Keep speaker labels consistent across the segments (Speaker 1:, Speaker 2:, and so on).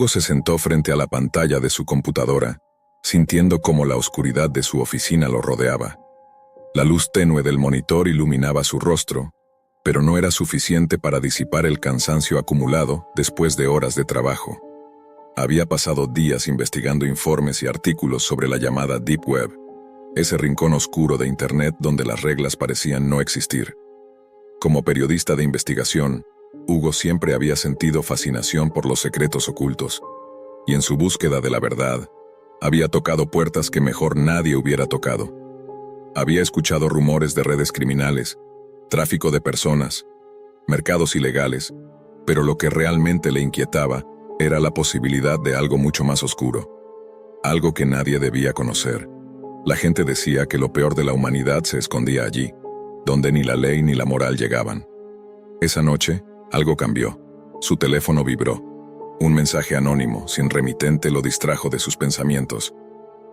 Speaker 1: Hugo se sentó frente a la pantalla de su computadora, sintiendo cómo la oscuridad de su oficina lo rodeaba. La luz tenue del monitor iluminaba su rostro, pero no era suficiente para disipar el cansancio acumulado después de horas de trabajo. Había pasado días investigando informes y artículos sobre la llamada Deep Web, ese rincón oscuro de Internet donde las reglas parecían no existir. Como periodista de investigación, Hugo siempre había sentido fascinación por los secretos ocultos, y en su búsqueda de la verdad, había tocado puertas que mejor nadie hubiera tocado. Había escuchado rumores de redes criminales, tráfico de personas, mercados ilegales, pero lo que realmente le inquietaba era la posibilidad de algo mucho más oscuro, algo que nadie debía conocer. La gente decía que lo peor de la humanidad se escondía allí, donde ni la ley ni la moral llegaban. Esa noche, algo cambió. Su teléfono vibró. Un mensaje anónimo, sin remitente, lo distrajo de sus pensamientos.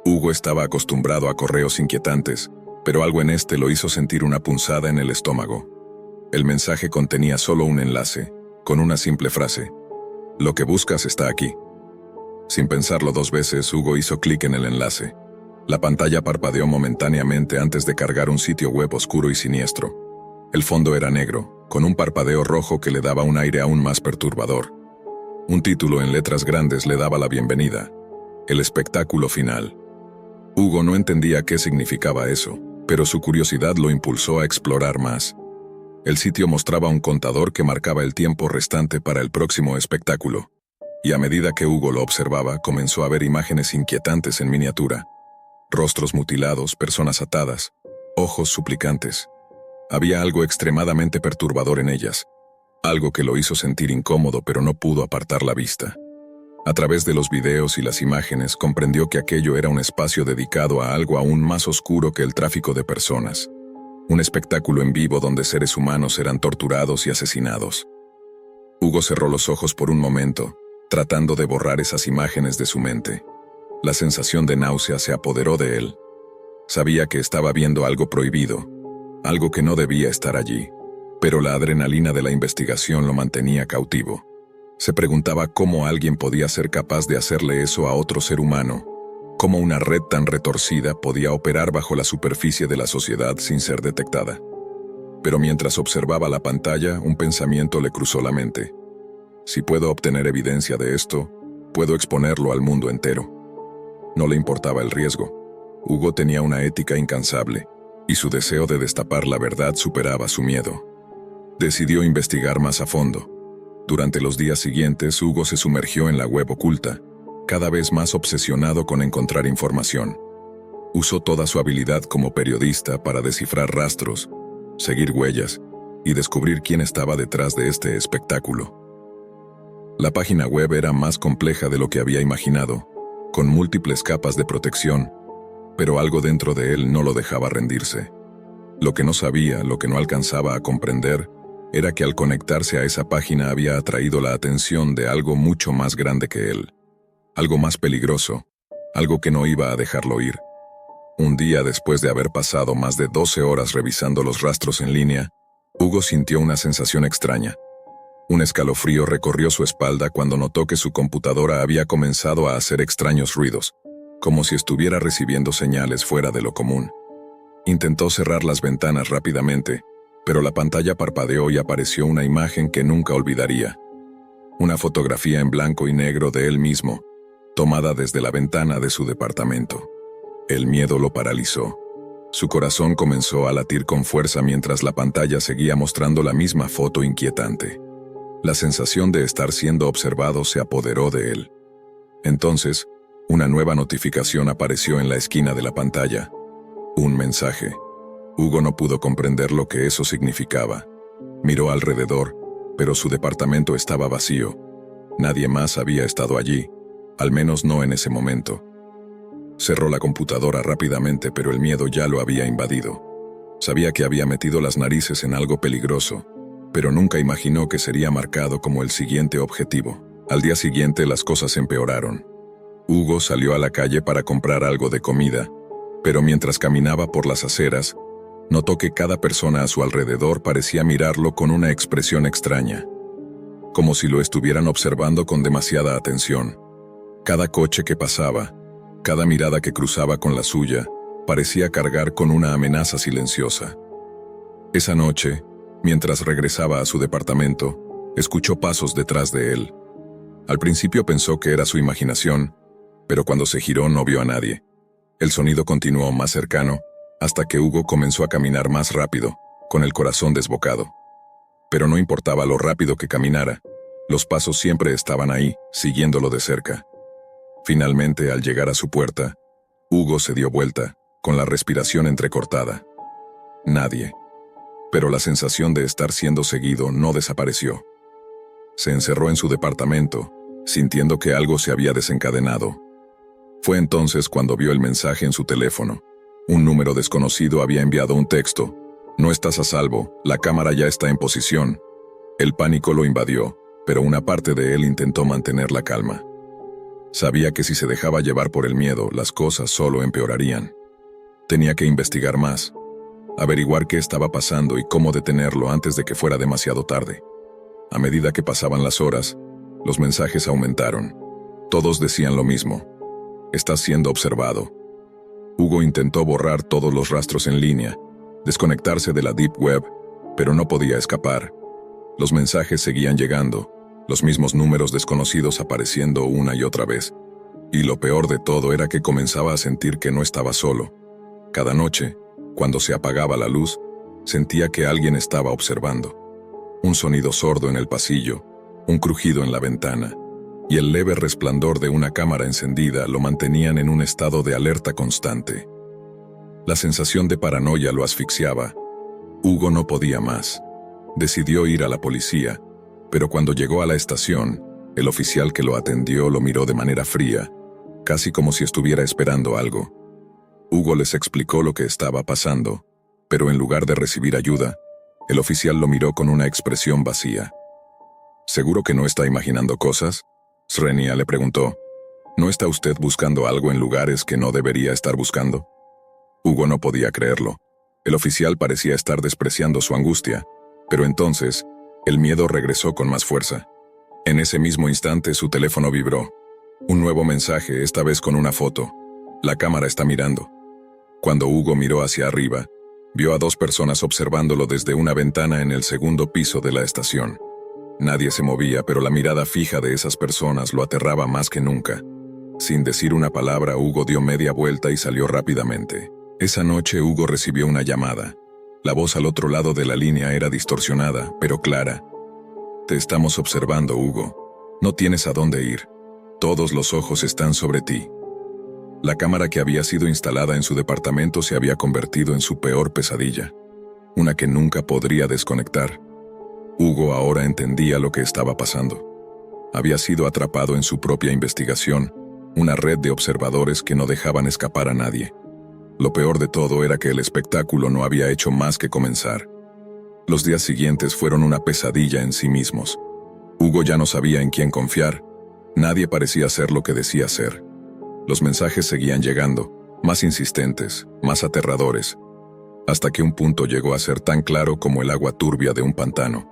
Speaker 1: Hugo estaba acostumbrado a correos inquietantes, pero algo en este lo hizo sentir una punzada en el estómago. El mensaje contenía solo un enlace, con una simple frase: «Lo que buscas está aquí». Sin pensarlo dos veces, Hugo hizo clic en el enlace. La pantalla parpadeó momentáneamente antes de cargar un sitio web oscuro y siniestro. El fondo era negro, con un parpadeo rojo que le daba un aire aún más perturbador. Un título en letras grandes le daba la bienvenida: «El espectáculo final». Hugo no entendía qué significaba eso, pero su curiosidad lo impulsó a explorar más. El sitio mostraba un contador que marcaba el tiempo restante para el próximo espectáculo, y a medida que Hugo lo observaba, comenzó a ver imágenes inquietantes en miniatura. Rostros mutilados, personas atadas, ojos suplicantes. Había algo extremadamente perturbador en ellas, algo que lo hizo sentir incómodo, pero no pudo apartar la vista. A través de los videos y las imágenes comprendió que aquello era un espacio dedicado a algo aún más oscuro que el tráfico de personas. Un espectáculo en vivo donde seres humanos eran torturados y asesinados. Hugo cerró los ojos por un momento, tratando de borrar esas imágenes de su mente. La sensación de náusea se apoderó de él. Sabía que estaba viendo algo prohibido, algo que no debía estar allí, pero la adrenalina de la investigación lo mantenía cautivo. Se preguntaba cómo alguien podía ser capaz de hacerle eso a otro ser humano, cómo una red tan retorcida podía operar bajo la superficie de la sociedad sin ser detectada. Pero mientras observaba la pantalla, un pensamiento le cruzó la mente. Si puedo obtener evidencia de esto, puedo exponerlo al mundo entero. No le importaba el riesgo. Hugo tenía una ética incansable, y su deseo de destapar la verdad superaba su miedo. Decidió investigar más a fondo. Durante los días siguientes, Hugo se sumergió en la web oculta, cada vez más obsesionado con encontrar información. Usó toda su habilidad como periodista para descifrar rastros, seguir huellas y descubrir quién estaba detrás de este espectáculo. La página web era más compleja de lo que había imaginado, con múltiples capas de protección, pero algo dentro de él no lo dejaba rendirse. Lo que no sabía, lo que no alcanzaba a comprender, era que al conectarse a esa página había atraído la atención de algo mucho más grande que él. Algo más peligroso, algo que no iba a dejarlo ir. Un día después de haber pasado más de 12 horas revisando los rastros en línea, Hugo sintió una sensación extraña. Un escalofrío recorrió su espalda cuando notó que su computadora había comenzado a hacer extraños ruidos, como si estuviera recibiendo señales fuera de lo común. Intentó cerrar las ventanas rápidamente, pero la pantalla parpadeó y apareció una imagen que nunca olvidaría. Una fotografía en blanco y negro de él mismo, tomada desde la ventana de su departamento. El miedo lo paralizó. Su corazón comenzó a latir con fuerza mientras la pantalla seguía mostrando la misma foto inquietante. La sensación de estar siendo observado se apoderó de él. Entonces, una nueva notificación apareció en la esquina de la pantalla. Un mensaje. Hugo no pudo comprender lo que eso significaba. Miró alrededor, pero su departamento estaba vacío. Nadie más había estado allí, al menos no en ese momento. Cerró la computadora rápidamente, pero el miedo ya lo había invadido. Sabía que había metido las narices en algo peligroso, pero nunca imaginó que sería marcado como el siguiente objetivo. Al día siguiente las cosas empeoraron. Hugo salió a la calle para comprar algo de comida, pero mientras caminaba por las aceras, notó que cada persona a su alrededor parecía mirarlo con una expresión extraña. como si lo estuvieran observando con demasiada atención. Cada coche que pasaba, cada mirada que cruzaba con la suya, parecía cargar con una amenaza silenciosa. Esa noche, mientras regresaba a su departamento, escuchó pasos detrás de él. Al principio pensó que era su imaginación, pero cuando se giró no vio a nadie. El sonido continuó más cercano, hasta que Hugo comenzó a caminar más rápido, con el corazón desbocado. Pero no importaba lo rápido que caminara, los pasos siempre estaban ahí, siguiéndolo de cerca. Finalmente, al llegar a su puerta, Hugo se dio vuelta, con la respiración entrecortada. Nadie. Pero la sensación de estar siendo seguido no desapareció. Se encerró en su departamento, sintiendo que algo se había desencadenado. Fue entonces cuando vio el mensaje en su teléfono. Un número desconocido había enviado un texto: "No estás a salvo, la cámara ya está en posición". El pánico lo invadió, pero una parte de él intentó mantener la calma. Sabía que si se dejaba llevar por el miedo, las cosas solo empeorarían. Tenía que investigar más, averiguar qué estaba pasando y cómo detenerlo antes de que fuera demasiado tarde. A medida que pasaban las horas, los mensajes aumentaron. Todos decían lo mismo: "Estás siendo observado". Hugo intentó borrar todos los rastros en línea, desconectarse de la Deep Web, pero no podía escapar. Los mensajes seguían llegando, los mismos números desconocidos apareciendo una y otra vez. Y lo peor de todo era que comenzaba a sentir que no estaba solo. Cada noche, cuando se apagaba la luz, sentía que alguien estaba observando. Un sonido sordo en el pasillo, un crujido en la ventana, y el leve resplandor de una cámara encendida lo mantenían en un estado de alerta constante. La sensación de paranoia lo asfixiaba. Hugo no podía más. Decidió ir a la policía, pero cuando llegó a la estación, el oficial que lo atendió lo miró de manera fría, casi como si estuviera esperando algo. Hugo les explicó lo que estaba pasando, pero en lugar de recibir ayuda, el oficial lo miró con una expresión vacía. ¿Seguro que no está imaginando cosas?, Srenia le preguntó. ¿No está usted buscando algo en lugares que no debería estar buscando? Hugo no podía creerlo. El oficial parecía estar despreciando su angustia, pero entonces, el miedo regresó con más fuerza. En ese mismo instante su teléfono vibró. Un nuevo mensaje, esta vez con una foto. La cámara está mirando. Cuando Hugo miró hacia arriba, vio a dos personas observándolo desde una ventana en el segundo piso de la estación. Nadie se movía, pero la mirada fija de esas personas lo aterraba más que nunca. Sin decir una palabra, Hugo dio media vuelta y salió rápidamente. Esa noche Hugo recibió una llamada. La voz al otro lado de la línea era distorsionada, pero clara. Te estamos observando, Hugo. No tienes a dónde ir. Todos los ojos están sobre ti. La cámara que había sido instalada en su departamento se había convertido en su peor pesadilla. Una que nunca podría desconectar. Hugo ahora entendía lo que estaba pasando. Había sido atrapado en su propia investigación, una red de observadores que no dejaban escapar a nadie. Lo peor de todo era que el espectáculo no había hecho más que comenzar. Los días siguientes fueron una pesadilla en sí mismos. Hugo ya no sabía en quién confiar. Nadie parecía ser lo que decía ser. Los mensajes seguían llegando, más insistentes, más aterradores, hasta que un punto llegó a ser tan claro como el agua turbia de un pantano.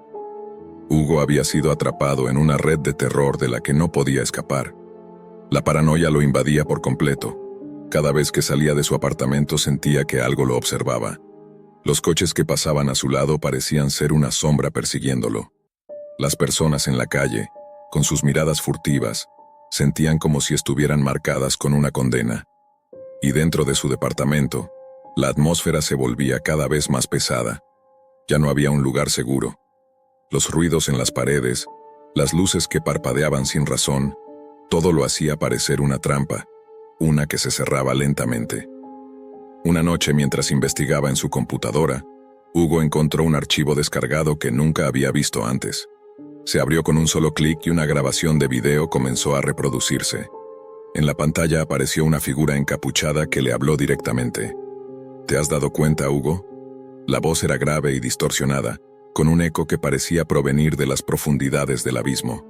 Speaker 1: Hugo había sido atrapado en una red de terror de la que no podía escapar. La paranoia lo invadía por completo. Cada vez que salía de su apartamento sentía que algo lo observaba. Los coches que pasaban a su lado parecían ser una sombra persiguiéndolo. Las personas en la calle, con sus miradas furtivas, sentían como si estuvieran marcadas con una condena. Y dentro de su departamento, la atmósfera se volvía cada vez más pesada. Ya no había un lugar seguro. Los ruidos en las paredes, las luces que parpadeaban sin razón, todo lo hacía parecer una trampa, una que se cerraba lentamente. Una noche, mientras investigaba en su computadora, Hugo encontró un archivo descargado que nunca había visto antes. Se abrió con un solo clic y una grabación de video comenzó a reproducirse. En la pantalla apareció una figura encapuchada que le habló directamente. ¿Te has dado cuenta, Hugo? La voz era grave y distorsionada, con un eco que parecía provenir de las profundidades del abismo.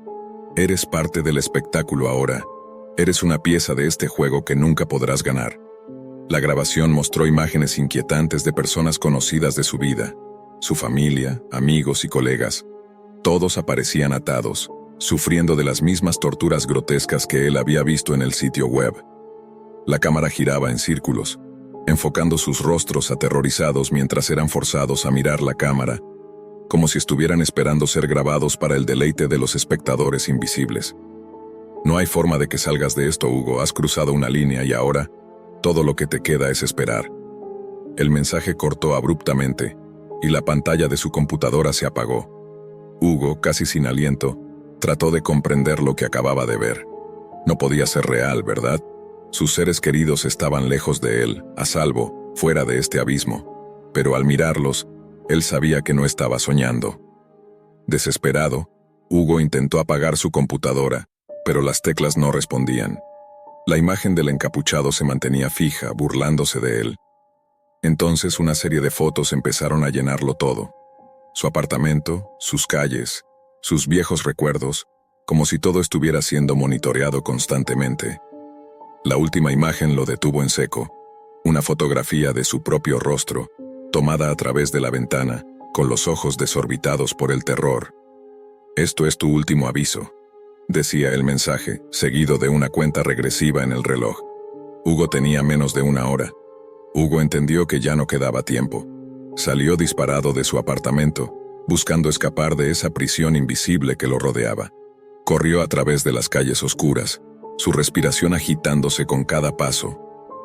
Speaker 1: Eres parte del espectáculo ahora. Eres una pieza de este juego que nunca podrás ganar. La grabación mostró imágenes inquietantes de personas conocidas de su vida, su familia, amigos y colegas. Todos aparecían atados, sufriendo de las mismas torturas grotescas que él había visto en el sitio web. La cámara giraba en círculos, enfocando sus rostros aterrorizados mientras eran forzados a mirar la cámara, como si estuvieran esperando ser grabados para el deleite de los espectadores invisibles. No hay forma de que salgas de esto, Hugo. Has cruzado una línea y ahora todo lo que te queda es esperar. El mensaje cortó abruptamente y la pantalla de su computadora se apagó. Hugo, casi sin aliento, trató de comprender lo que acababa de ver. No podía ser real, ¿verdad? Sus seres queridos estaban lejos de él, a salvo, fuera de este abismo. Pero al mirarlos, él sabía que no estaba soñando. Desesperado, Hugo intentó apagar su computadora, pero las teclas no respondían. La imagen del encapuchado se mantenía fija, burlándose de él. Entonces una serie de fotos empezaron a llenarlo todo. Su apartamento, sus calles, sus viejos recuerdos, como si todo estuviera siendo monitoreado constantemente. La última imagen lo detuvo en seco. Una fotografía de su propio rostro, tomada a través de la ventana, con los ojos desorbitados por el terror. «Esto es tu último aviso», decía el mensaje, seguido de una cuenta regresiva en el reloj. Hugo tenía menos de una hora. Hugo entendió que ya no quedaba tiempo. Salió disparado de su apartamento, buscando escapar de esa prisión invisible que lo rodeaba. Corrió a través de las calles oscuras, su respiración agitándose con cada paso,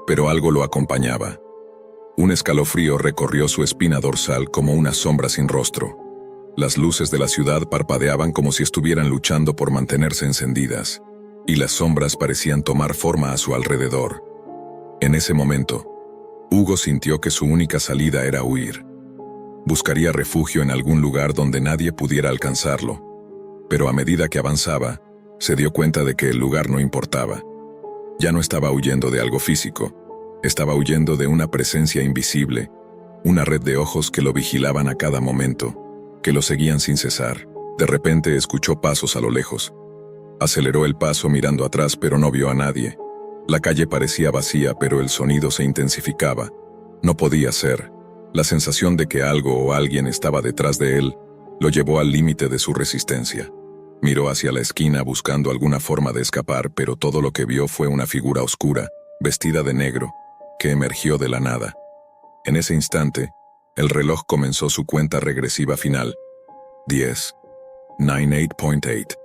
Speaker 1: pero algo lo acompañaba. Un escalofrío recorrió su espina dorsal como una sombra sin rostro. Las luces de la ciudad parpadeaban como si estuvieran luchando por mantenerse encendidas, y las sombras parecían tomar forma a su alrededor. En ese momento, Hugo sintió que su única salida era huir. Buscaría refugio en algún lugar donde nadie pudiera alcanzarlo, pero a medida que avanzaba, se dio cuenta de que el lugar no importaba. Ya no estaba huyendo de algo físico, estaba huyendo de una presencia invisible, una red de ojos que lo vigilaban a cada momento, que lo seguían sin cesar. De repente escuchó pasos a lo lejos. Aceleró el paso mirando atrás, pero no vio a nadie. La calle parecía vacía, pero el sonido se intensificaba. No podía ser. La sensación de que algo o alguien estaba detrás de él lo llevó al límite de su resistencia. Miró hacia la esquina buscando alguna forma de escapar, pero todo lo que vio fue una figura oscura, vestida de negro, que emergió de la nada. En ese instante, el reloj comenzó su cuenta regresiva final. 10, 9, 8.8.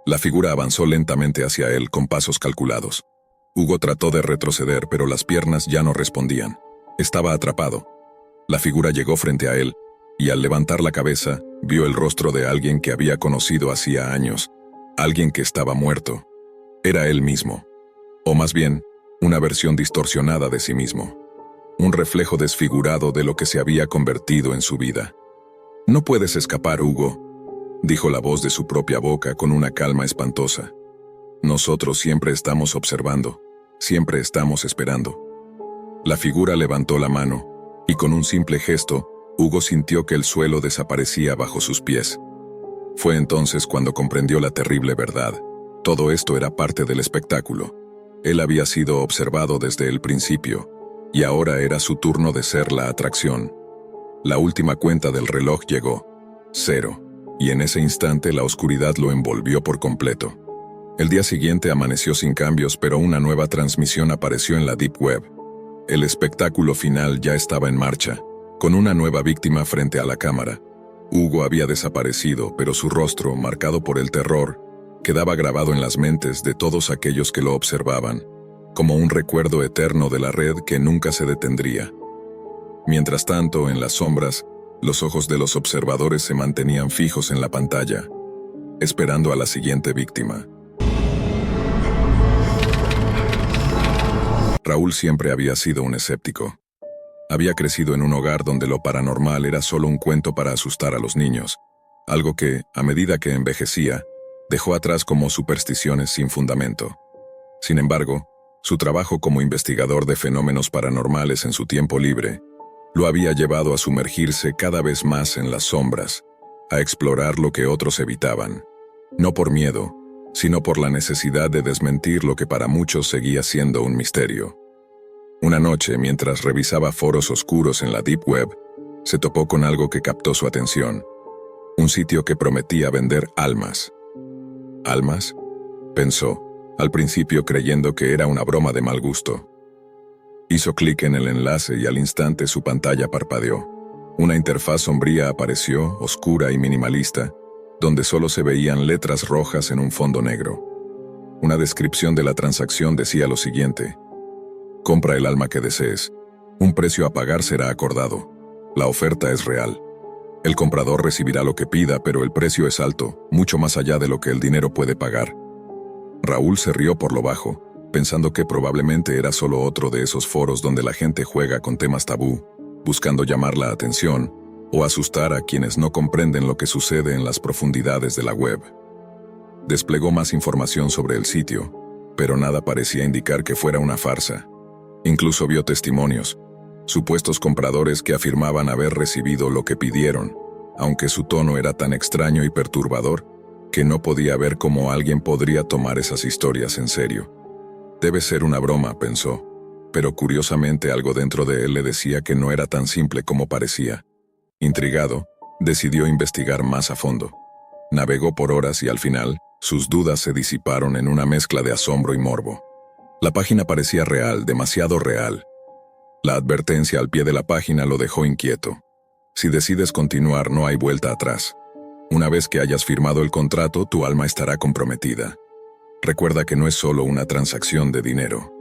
Speaker 1: La figura avanzó lentamente hacia él con pasos calculados. Hugo trató de retroceder, pero las piernas ya no respondían. Estaba atrapado. La figura llegó frente a él, y al levantar la cabeza, vio el rostro de alguien que había conocido hacía años, alguien que estaba muerto. Era él mismo. O más bien, una versión distorsionada de sí mismo. Un reflejo desfigurado de lo que se había convertido en su vida. «No puedes escapar, Hugo», dijo la voz de su propia boca con una calma espantosa. «Nosotros siempre estamos observando, siempre estamos esperando». La figura levantó la mano, y con un simple gesto, Hugo sintió que el suelo desaparecía bajo sus pies. Fue entonces cuando comprendió la terrible verdad. Todo esto era parte del espectáculo. Él había sido observado desde el principio, y ahora era su turno de ser la atracción. La última cuenta del reloj llegó, 0, y en ese instante la oscuridad lo envolvió por completo. El día siguiente amaneció sin cambios, pero una nueva transmisión apareció en la Deep Web. El espectáculo final ya estaba en marcha, con una nueva víctima frente a la cámara. Hugo había desaparecido, pero su rostro, marcado por el terror, quedaba grabado en las mentes de todos aquellos que lo observaban, como un recuerdo eterno de la red que nunca se detendría. Mientras tanto, en las sombras, los ojos de los observadores se mantenían fijos en la pantalla, esperando a la siguiente víctima. Raúl siempre había sido un escéptico. Había crecido en un hogar donde lo paranormal era solo un cuento para asustar a los niños, algo que, a medida que envejecía, dejó atrás como supersticiones sin fundamento. Sin embargo, su trabajo como investigador de fenómenos paranormales en su tiempo libre lo había llevado a sumergirse cada vez más en las sombras, a explorar lo que otros evitaban, no por miedo, sino por la necesidad de desmentir lo que para muchos seguía siendo un misterio. Una noche, mientras revisaba foros oscuros en la Deep Web, se topó con algo que captó su atención. Un sitio que prometía vender almas. ¿Almas?, pensó, al principio creyendo que era una broma de mal gusto. Hizo clic en el enlace y al instante su pantalla parpadeó. Una interfaz sombría apareció, oscura y minimalista, donde solo se veían letras rojas en un fondo negro. Una descripción de la transacción decía lo siguiente: compra el alma que desees. Un precio a pagar será acordado. La oferta es real. El comprador recibirá lo que pida, pero el precio es alto, mucho más allá de lo que el dinero puede pagar. Raúl se rió por lo bajo, pensando que probablemente era solo otro de esos foros donde la gente juega con temas tabú, buscando llamar la atención o asustar a quienes no comprenden lo que sucede en las profundidades de la web. Desplegó más información sobre el sitio, pero nada parecía indicar que fuera una farsa. Incluso vio testimonios, supuestos compradores que afirmaban haber recibido lo que pidieron, aunque su tono era tan extraño y perturbador que no podía ver cómo alguien podría tomar esas historias en serio. Debe ser una broma, pensó, pero curiosamente algo dentro de él le decía que no era tan simple como parecía. Intrigado, decidió investigar más a fondo. Navegó por horas y al final, sus dudas se disiparon en una mezcla de asombro y morbo. La página parecía real, demasiado real. La advertencia al pie de la página lo dejó inquieto. Si decides continuar, no hay vuelta atrás. Una vez que hayas firmado el contrato, tu alma estará comprometida. Recuerda que no es solo una transacción de dinero.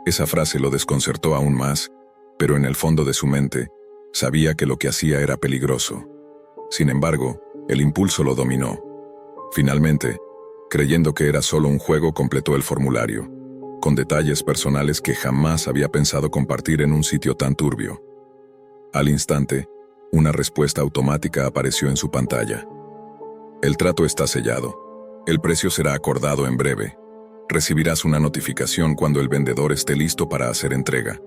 Speaker 1: Esa frase lo desconcertó aún más, pero en el fondo de su mente, sabía que lo que hacía era peligroso. Sin embargo, el impulso lo dominó. Finalmente, creyendo que era solo un juego, completó el formulario, con detalles personales que jamás había pensado compartir en un sitio tan turbio. Al instante, una respuesta automática apareció en su pantalla. El trato está sellado. El precio será acordado en breve. Recibirás una notificación cuando el vendedor esté listo para hacer entrega.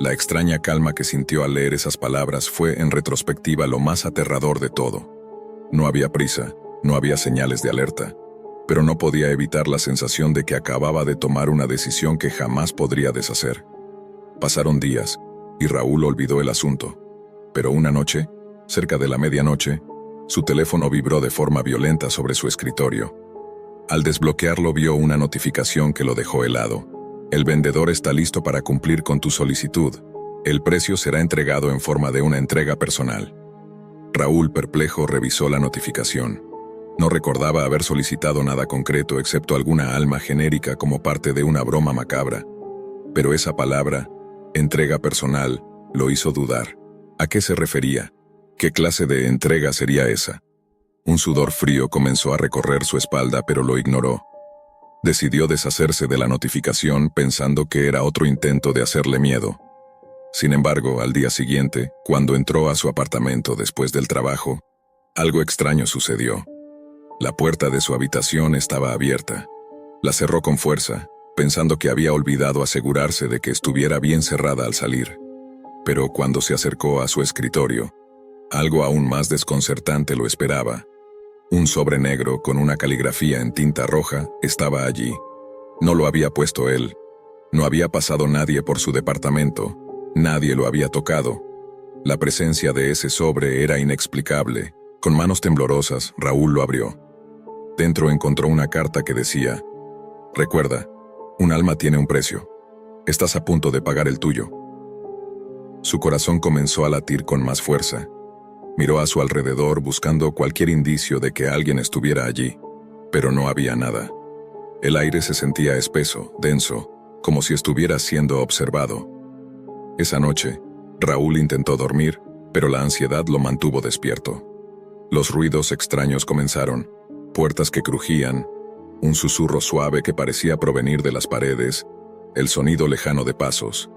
Speaker 1: La extraña calma que sintió al leer esas palabras fue, en retrospectiva, lo más aterrador de todo. No había prisa, no había señales de alerta, pero no podía evitar la sensación de que acababa de tomar una decisión que jamás podría deshacer. Pasaron días, y Raúl olvidó el asunto. Pero una noche, cerca de la medianoche, su teléfono vibró de forma violenta sobre su escritorio. Al desbloquearlo vio una notificación que lo dejó helado. El vendedor está listo para cumplir con tu solicitud. El precio será entregado en forma de una entrega personal. Raúl, perplejo, revisó la notificación. No recordaba haber solicitado nada concreto excepto alguna alma genérica como parte de una broma macabra. Pero esa palabra, entrega personal, lo hizo dudar. ¿A qué se refería? ¿Qué clase de entrega sería esa? Un sudor frío comenzó a recorrer su espalda, pero lo ignoró. Decidió deshacerse de la notificación pensando que era otro intento de hacerle miedo. Sin embargo, al día siguiente, cuando entró a su apartamento después del trabajo, algo extraño sucedió. La puerta de su habitación estaba abierta. La cerró con fuerza, pensando que había olvidado asegurarse de que estuviera bien cerrada al salir. Pero cuando se acercó a su escritorio, algo aún más desconcertante lo esperaba. Un sobre negro con una caligrafía en tinta roja estaba allí. No lo había puesto él. No había pasado nadie por su departamento. Nadie lo había tocado. La presencia de ese sobre era inexplicable. Con manos temblorosas, Raúl lo abrió. Dentro encontró una carta que decía: recuerda, un alma tiene un precio. Estás a punto de pagar el tuyo. Su corazón comenzó a latir con más fuerza. Miró a su alrededor buscando cualquier indicio de que alguien estuviera allí, pero no había nada. El aire se sentía espeso, denso, como si estuviera siendo observado. Esa noche, Raúl intentó dormir, pero la ansiedad lo mantuvo despierto. Los ruidos extraños comenzaron, puertas que crujían, un susurro suave que parecía provenir de las paredes, el sonido lejano de pasos.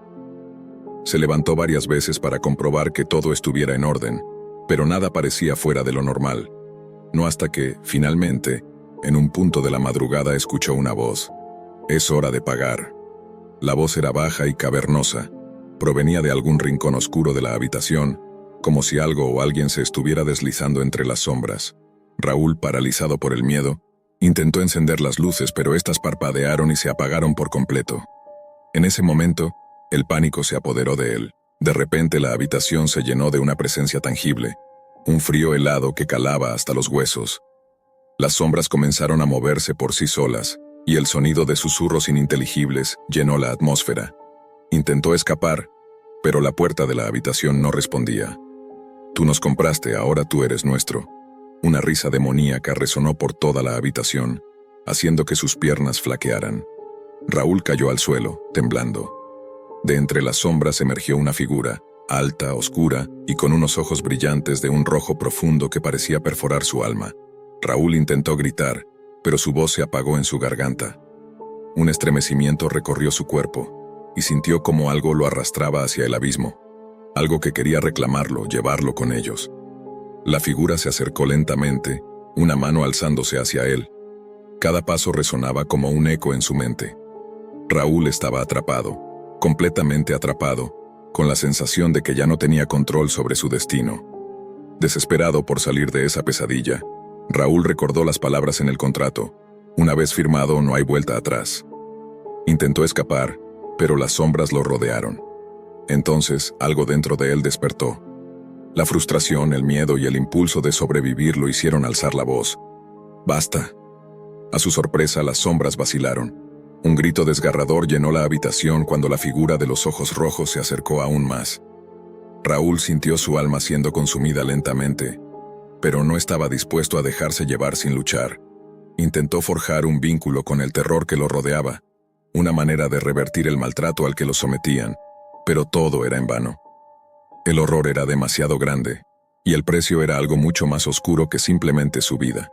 Speaker 1: Se levantó varias veces para comprobar que todo estuviera en orden, pero nada parecía fuera de lo normal. No hasta que, finalmente, en un punto de la madrugada escuchó una voz. «Es hora de pagar». La voz era baja y cavernosa. Provenía de algún rincón oscuro de la habitación, como si algo o alguien se estuviera deslizando entre las sombras. Raúl, paralizado por el miedo, intentó encender las luces, pero éstas parpadearon y se apagaron por completo. En ese momento, el pánico se apoderó de él. De repente la habitación se llenó de una presencia tangible. un frío helado que calaba hasta los huesos. Las sombras comenzaron a moverse por sí solas, y el sonido de susurros ininteligibles llenó la atmósfera. Intentó escapar, pero la puerta de la habitación no respondía. Tú nos compraste, ahora tú eres nuestro. Una risa demoníaca resonó por toda la habitación, haciendo que sus piernas flaquearan. Raúl cayó al suelo, temblando. De entre las sombras emergió una figura, alta, oscura y con unos ojos brillantes de un rojo profundo que parecía perforar su alma. Raúl intentó gritar, pero su voz se apagó en su garganta. Un estremecimiento recorrió su cuerpo, y sintió como algo lo arrastraba hacia el abismo. Algo que quería reclamarlo, llevarlo con ellos. La figura se acercó lentamente, una mano alzándose hacia él. Cada paso resonaba como un eco en su mente. Raúl estaba atrapado, completamente atrapado, con la sensación de que ya no tenía control sobre su destino. Desesperado por salir de esa pesadilla, Raúl recordó las palabras en el contrato: una vez firmado no hay vuelta atrás. Intentó escapar, pero las sombras lo rodearon. Entonces, algo dentro de él despertó. La frustración, el miedo y el impulso de sobrevivir lo hicieron alzar la voz. ¡Basta! A su sorpresa, las sombras vacilaron. Un grito desgarrador llenó la habitación cuando la figura de los ojos rojos se acercó aún más. Raúl sintió su alma siendo consumida lentamente, pero no estaba dispuesto a dejarse llevar sin luchar. Intentó forjar un vínculo con el terror que lo rodeaba, una manera de revertir el maltrato al que lo sometían, pero todo era en vano. El horror era demasiado grande, y el precio era algo mucho más oscuro que simplemente su vida.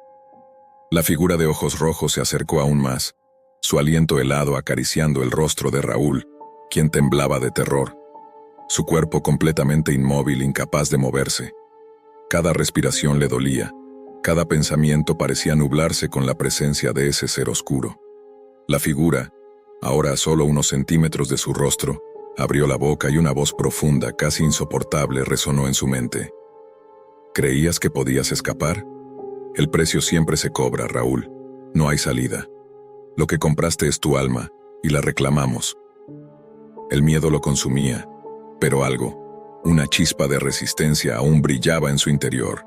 Speaker 1: La figura de ojos rojos se acercó aún más, su aliento helado acariciando el rostro de Raúl, quien temblaba de terror. Su cuerpo completamente inmóvil, incapaz de moverse. Cada respiración le dolía, cada pensamiento parecía nublarse con la presencia de ese ser oscuro. La figura, ahora a solo unos centímetros de su rostro, abrió la boca y una voz profunda, casi insoportable, resonó en su mente. ¿Creías que podías escapar? El precio siempre se cobra, Raúl. No hay salida. Lo que compraste es tu alma, y la reclamamos. El miedo lo consumía, pero algo, una chispa de resistencia aún brillaba en su interior.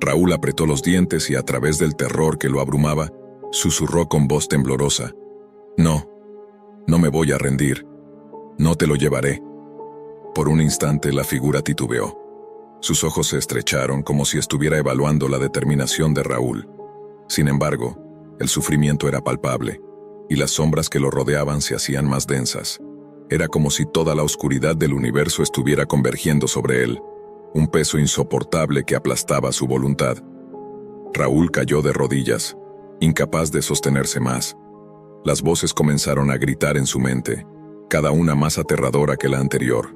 Speaker 1: Raúl apretó los dientes y a través del terror que lo abrumaba, susurró con voz temblorosa: No, no me voy a rendir. No te lo llevaré. Por un instante la figura titubeó. Sus ojos se estrecharon como si estuviera evaluando la determinación de Raúl. Sin embargo, el sufrimiento era palpable, y las sombras que lo rodeaban se hacían más densas. Era como si toda la oscuridad del universo estuviera convergiendo sobre él, un peso insoportable que aplastaba su voluntad. Raúl cayó de rodillas, incapaz de sostenerse más. Las voces comenzaron a gritar en su mente, cada una más aterradora que la anterior.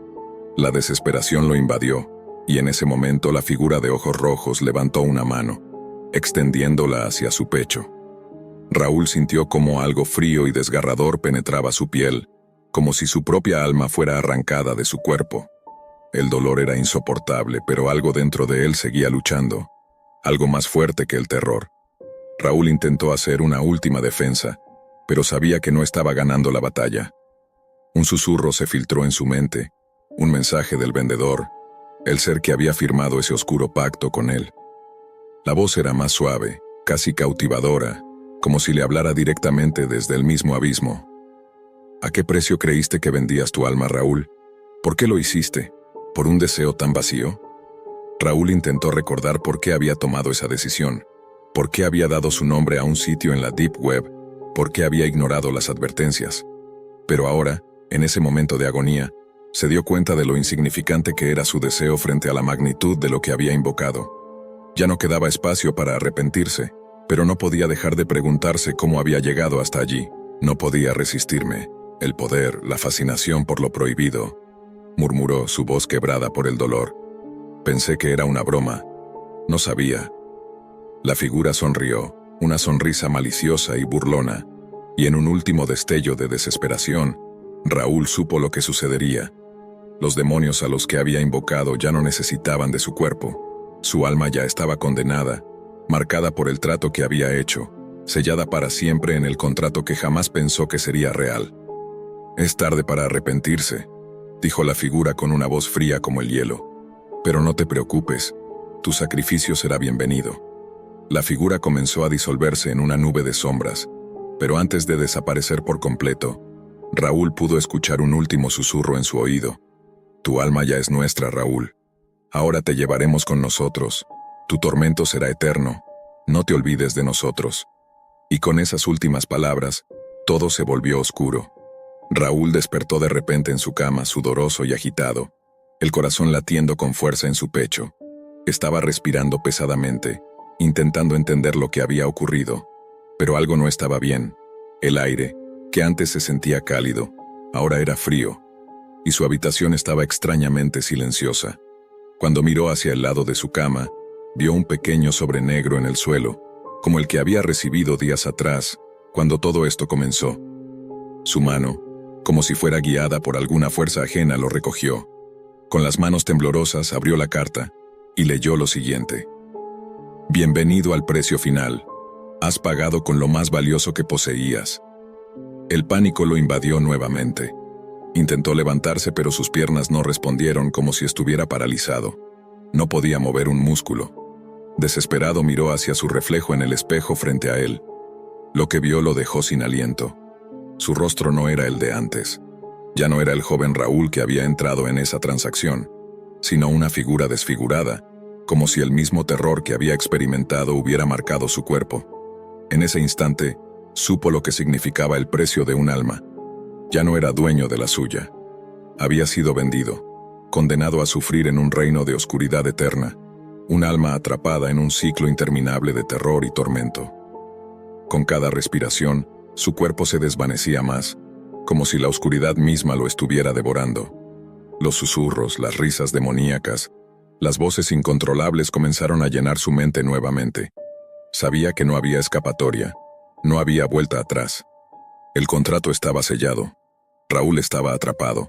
Speaker 1: La desesperación lo invadió, y en ese momento la figura de ojos rojos levantó una mano, extendiéndola hacia su pecho. Raúl sintió como algo frío y desgarrador penetraba su piel, como si su propia alma fuera arrancada de su cuerpo. El dolor era insoportable, pero algo dentro de él seguía luchando, algo más fuerte que el terror. Raúl intentó hacer una última defensa, pero sabía que no estaba ganando la batalla. Un susurro se filtró en su mente, un mensaje del vendedor, el ser que había firmado ese oscuro pacto con él. La voz era más suave, casi cautivadora, como si le hablara directamente desde el mismo abismo. ¿A qué precio creíste que vendías tu alma, Raúl? ¿Por qué lo hiciste? ¿Por un deseo tan vacío? Raúl intentó recordar por qué había tomado esa decisión, por qué había dado su nombre a un sitio en la Deep Web, por qué había ignorado las advertencias. Pero ahora, en ese momento de agonía, se dio cuenta de lo insignificante que era su deseo frente a la magnitud de lo que había invocado. Ya no quedaba espacio para arrepentirse, pero no podía dejar de preguntarse cómo había llegado hasta allí. No podía resistirme. El poder, la fascinación por lo prohibido, murmuró, su voz quebrada por el dolor. Pensé que era una broma. No sabía. La figura sonrió, una sonrisa maliciosa y burlona, y en un último destello de desesperación, Raúl supo lo que sucedería. Los demonios a los que había invocado ya no necesitaban de su cuerpo. Su alma ya estaba condenada, marcada por el trato que había hecho, sellada para siempre en el contrato que jamás pensó que sería real. Es tarde para arrepentirse, dijo la figura con una voz fría como el hielo. Pero no te preocupes, Tu sacrificio será bienvenido. La figura comenzó a disolverse en una nube de sombras, pero antes de desaparecer por completo, Raúl pudo escuchar un último susurro en su oído. Tu alma ya es nuestra, Raúl. Ahora te llevaremos con nosotros. Tu tormento será eterno. No te olvides de nosotros. Y con esas últimas palabras, todo se volvió oscuro. Raúl despertó de repente en su cama, sudoroso y agitado, el corazón latiendo con fuerza en su pecho. Estaba respirando pesadamente, intentando entender lo que había ocurrido. Pero algo no estaba bien. El aire, que antes se sentía cálido, ahora era frío, y su habitación estaba extrañamente silenciosa. Cuando miró hacia el lado de su cama, vio un pequeño sobre negro en el suelo, como el que había recibido días atrás, cuando todo esto comenzó. Su mano, como si fuera guiada por alguna fuerza ajena, lo recogió. Con las manos temblorosas abrió la carta y leyó lo siguiente. Bienvenido al precio final. Has pagado con lo más valioso que poseías. El pánico lo invadió nuevamente. Intentó levantarse, pero sus piernas no respondieron, como si estuviera paralizado. No podía mover un músculo. Desesperado miró hacia su reflejo en el espejo frente a él. Lo que vio lo dejó sin aliento. Su rostro no era el de antes. Ya no era el joven Raúl que había entrado en esa transacción, sino una figura desfigurada, como si el mismo terror que había experimentado hubiera marcado su cuerpo. En ese instante, supo lo que significaba el precio de un alma. Ya no era dueño de la suya. Había sido vendido, condenado a sufrir en un reino de oscuridad eterna, un alma atrapada en un ciclo interminable de terror y tormento. Con cada respiración, su cuerpo se desvanecía más, como si la oscuridad misma lo estuviera devorando. Los susurros, las risas demoníacas, las voces incontrolables comenzaron a llenar su mente nuevamente. Sabía que no había escapatoria, no había vuelta atrás. El contrato estaba sellado. Raúl estaba atrapado.